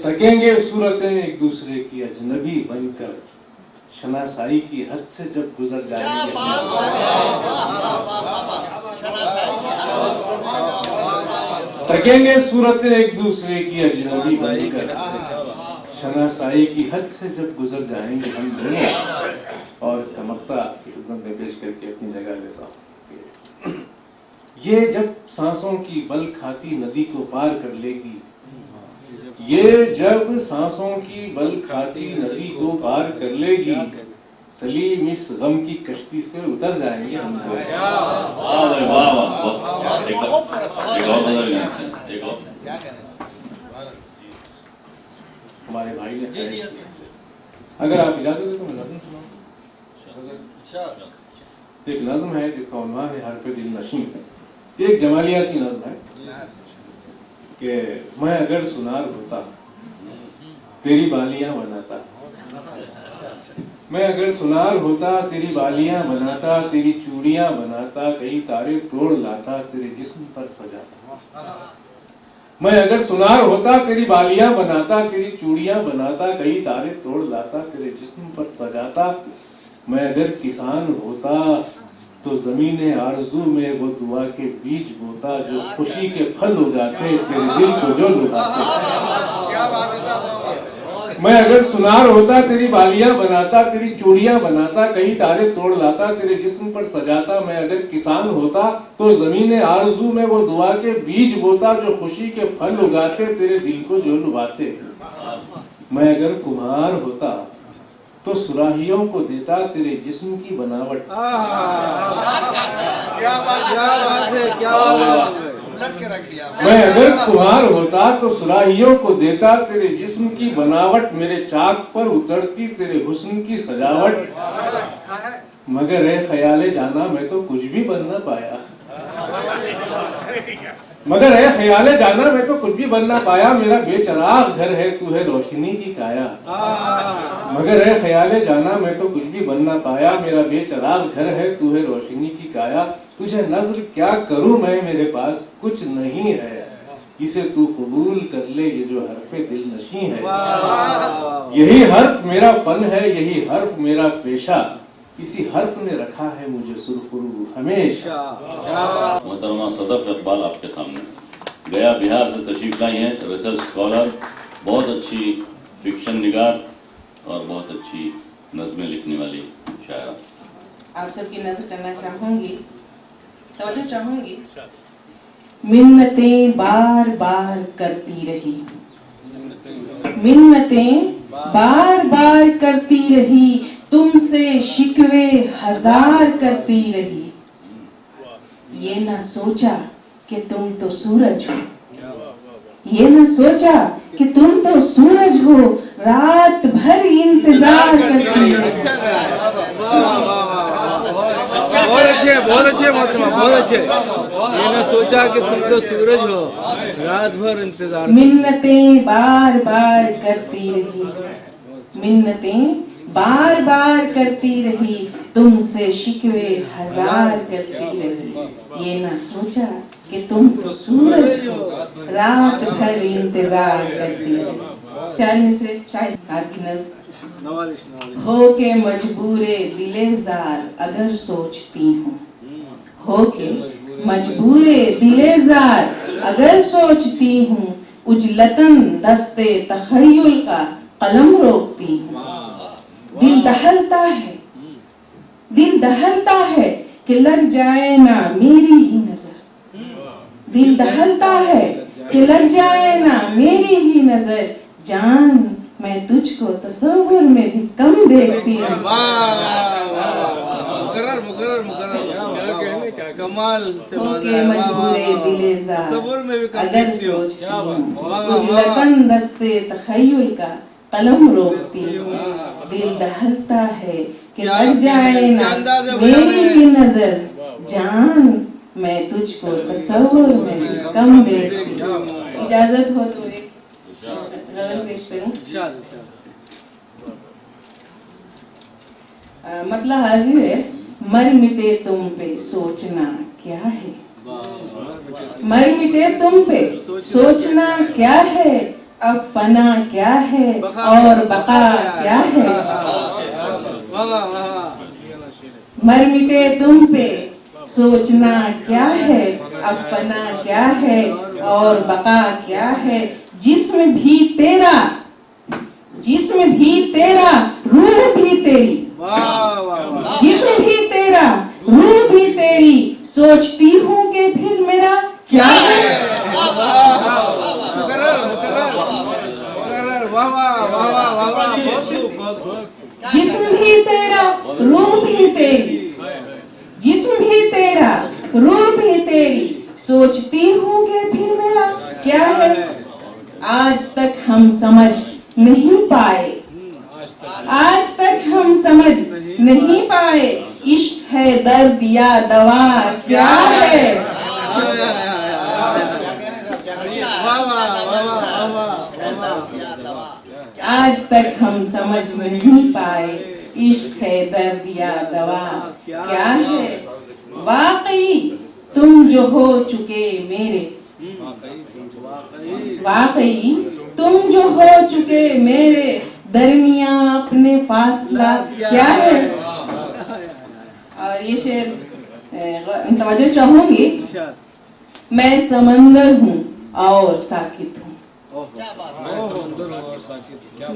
तकेंगे सूरतें एक दूसरे की अजनबी बनकर, शनासाई की हद से जब गुजर जाएंगे। तकेंगे सूरतें एक दूसरे की अजनबी बनकर, शनासाई की हद से जब गुजर जाएंगे हम दोनों। और इसका मकता में पेश करके अपनी जगह लेता हूँ। ये जब सांसों की बल खाती नदी को पार कर लेगी, ये जब सांसों की बल खाती नदी को पार कर लेगी, सलीम इस गम की कश्ती से उतर जाएंगे हम लोग। हमारे भाई ने, अगर आप इजाजत दें तो मैं नज़म सुनाऊं। एक नज्म है जिसका उन्वान है हर पे दिल नशीं। एक जमालिया की नज्म है कि मैं अगर सुनार होता तेरी बालियां बनाता, मैं अगर सुनार होता तेरी बालियां बनाता, तेरी चूड़ियां बनाता, कई तारे तोड़ लाता, तेरे जिस्म पर सजाता। मैं अगर सुनार होता तेरी बालियां बनाता, तेरी चूड़ियां बनाता, कई तारे तोड़ लाता, तेरे जिस्म पर सजाता। मैं अगर किसान होता तो जमीन आरज़ू में वो दुआ के बीज बोता, जो खुशी के फल उगाते तेरे दिल को जो लुभाते। मैं अगर सुनार होता तेरी बालियां बनाता, तेरी चूड़ियां बनाता, कई तारे तोड़ लाता, तेरे जिस्म पर सजाता। मैं अगर किसान होता तो जमीन आरज़ू में वो दुआ के बीज बोता, जो खुशी के फल उगाते तेरे दिल को जो लुभाते। मैं अगर कुम्हार होता तो सुराहियों को देता तेरे जिस्म की बनावट। मैं अगर कुम्हार होता तो सुराहियों को देता तेरे जिस्म की बनावट, मेरे चाक पर उतरती तेरे हुस्न की सजावट। मगर ए ख्याले जाना मैं तो कुछ भी बन न पाया, मगर है ख्याले जाना मैं तो कुछ भी बन ना पाया, मेरा बेचराग घर है तू है रोशनी की काया। मगर है ख्याले जाना मैं तो कुछ भी बन ना पाया, मेरा बेचराग घर है तू है रोशनी की काया। तुझे नजर क्या करूं मैं मेरे पास कुछ नहीं है, इसे तू कबूल कर ले ये जो हर्फे दिल नशी है। यही हर्फ मेरा फन है, यही हर्फ मेरा पेशा, इसी हर्फ ने रखा है मुझे सुरखरू हमेशा। मोहतरमा सदफ इकबाल आपके सामने, गया बिहार से तशरीफ लाई हैं, रिसर्च स्कॉलर, बहुत अच्छी फिक्शन निगार और बहुत अच्छी नज़में लिखने वाली शायरा। आप सबकी नजर करना चाहूंगी, तवज्जो चाहूंगी। मिन्नतें बार बार करती रही, मिन्नतें बार बार करती रही, तुमसे शिकवे हजार करती रही। ये ना सोचा कि तुम तो सूरज हो, ये ना सोचा कि तुम तो सूरज हो, रात भर इंतजार करती रही। बहुत अच्छे बहुत अच्छे। ये ना सोचा कि तुम तो सूरज हो, रात भर इंतजार। मिन्नतें बार बार करती रही, मिन्नतें बार बार करती रही, तुमसे शिकवे हजार करती रही। ये ना सोचा कि तुम तो सूरज हो, रात भर इंतजार करती रही। चार मिसरे शायद आपकी नज़र। हो के मजबूरे दिले जार अगर सोचती हूँ, हो के मजबूरे दिले जार अगर सोचती हूँ, उजलतन दस्ते तखय्युल का कलम रोकती हूँ। दिल दहलता है, दिल दहलता है कि लग जाए ना मेरी ही नजर, दिल दहलता है कि लग जाए ना मेरी ही नजर। जान मैं तुझको तस्वीर में भी कम देखती हूँ। कमाल से होके मजबूरे दिले ज़ार अगर सोचती हूँ, उजलतन दस्ते तखय्युल का कलम रोकती हूँ। दिल दहलता है कि लग जाए ना मेरी ही नजर, जान मैं तुझको तस्वीर में भी कम देखती हूँ। इजाजत हो तो एक गज़ल पेश करूं। मतलब हाजिर है। मर मिटे तुम पे सोचना क्या है, मर मिटे तुम पे सोचना क्या है, अब फना क्या है और बका क्या है। मर मिटे तुम पे सोचना क्या है, अब फना क्या है और बका क्या है। जिस्म भी तेरा, जिस्म भी तेरा, रूह भी तेरी, जिस्म भी तेरा, रूह भी तेरी, सोचती हूँ कि फिर मेरा क्या है। जिस्म भी तेरा, रूह भी तेरी, जिस्म भी तेरा, रूह भी तेरी, सोचती हूँ कि फिर मेरा क्या है। आज तक हम समझ नहीं पाए, आज तक हम समझ नहीं पाए इश्क है दर्द या दवा क्या है? आज तक हम समझ नहीं पाए इश्क है दर्द या दवा क्या है? वाकई तुम जो हो चुके मेरे, वाकई तुम जो हो चुके मेरे, दरमिया अपने फासला क्या है? और ये शेर तवज्जो चाहूंगी। मैं समंदर हूँ और साकित हूँ,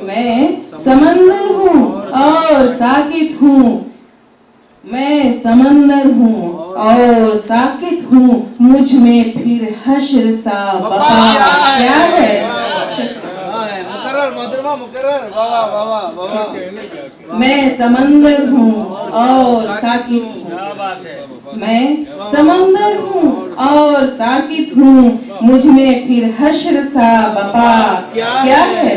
मैं समंदर हूँ और साकित हूँ, मैं समंदर हूँ और साकित हूँ, मुझ में फिर हश्र सा बका क्या है? मैं समंदर हूँ और साकित हूँ, मैं समंदर हूँ और साकित हूँ, मुझ में फिर हश्र सा बका क्या है?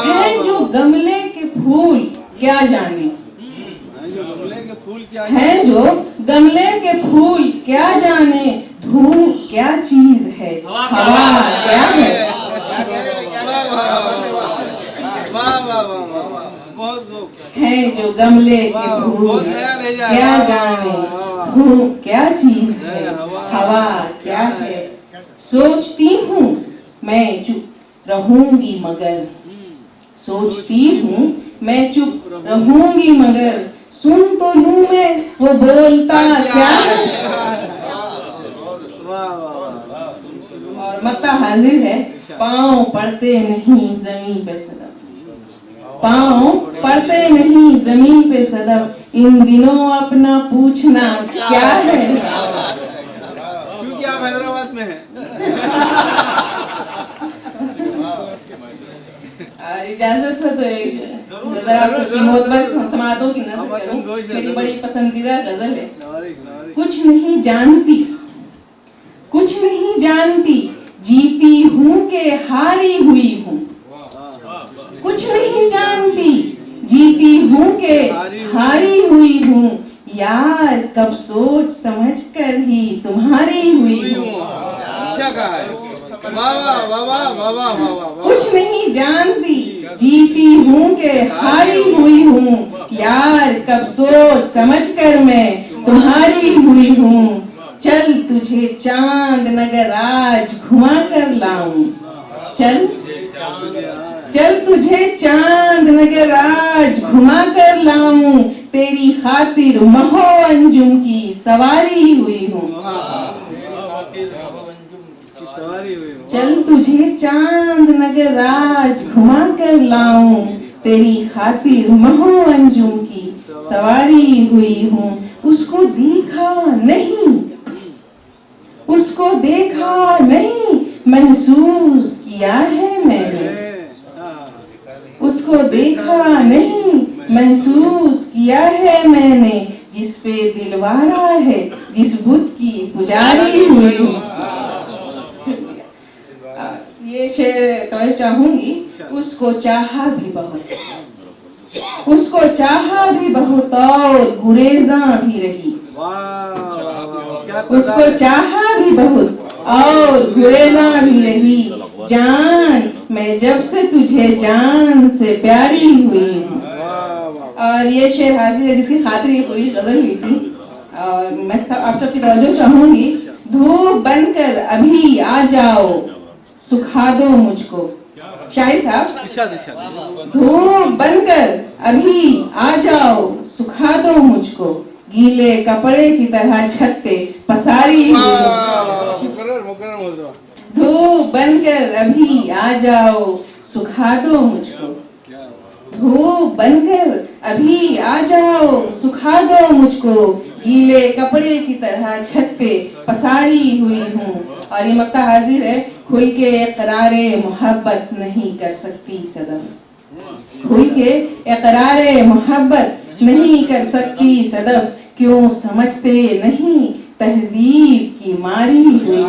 है जो गमले के फूल क्या जाने, है जो गमले के फूल क्या जाने, धूप क्या चीज है, हवा क्या है? है जो गमले के फूल क्या जाने, धूप क्या चीज है, हवा क्या है? सोचती हूँ मैं चुप रहूंगी मगर, सोचती हूँ मैं चुप रहूंगी मगर, सुन तो लूं मैं वो बोलता क्या है? और मत्ता हाजिर है। पाँव पड़ते नहीं जमीन पे सदब, पाँव पड़ते नहीं जमीन पे सदब, इन दिनों अपना पूछना क्या है? क्योंकि आप हैदराबाद में हैं। इजाजत हो तो एक मोहब्बत समातों की नजर करूं। मेरी बड़ी पसंदीदा गजल है। कुछ नहीं जानती, कुछ नहीं जानती, जीती हूँ के हारी हुई हूँ, कुछ नहीं जानती, जीती हूँ के हारी हुई हूँ, यार कब सोच समझ कर ही तुम्हारी हुई हूँ। कुछ नहीं जानती, जीती हूँ के हारी हुई हूँ, यार कब सोच समझ कर मैं तुम्हारी हुई हूँ। चल तुझे चांद नगर आज घुमा कर लाऊं, चल चल तुझे चांद नगर आज घुमा कर लाऊं, तेरी खातिर महो अंजुम की सवारी हुई हूँ। चल तुझे चांद नगर आज घुमा कर लाऊं, तेरी खातिर महो अंजुम की सवारी हुई हूँ। उसको देखा नहीं, उसको देखा नहीं, महसूस किया है मैंने, उसको देखा नहीं, महसूस किया है मैंने, जिस पे दिलवारा है, जिस बुत की पुजारी हुई हूँ। ये शेर तो चाहूंगी। उसको चाहा भी बहुत, उसको चाहा भी बहुत और गुरेजा भी रही, उसको चाहा भी बहुत और गुरेजा भी रही, जान मैं जब से तुझे जान से प्यारी हुई हूँ। और ये शेर हाजिर है जिसकी खातिर ये पूरी गजल हुई थी। और मैं आप सबकी तवज्जो चाहूंगी। धूप बनकर अभी आ जाओ, सुखा दो मुझको। शाहिद साहब, धूप बनकर अभी आ जाओ, सुखा दो मुझको, गीले कपड़े की तरह छत पे पसारी हुई। धूप बनकर अभी आ जाओ, सुखा दो मुझको, धूप बनकर अभी आ जाओ, सुखा दो मुझको, गीले कपड़े की तरह छत पे पसारी हुई हूँ। और ये मक्ता हाजिर है। खुल के इकरारे मोहब्बत नहीं कर सकती सदफ, खुल के इकरारे मोहब्बत नहीं कर सकती सदफ, क्यों समझते नहीं तहजीब की मारी हुई।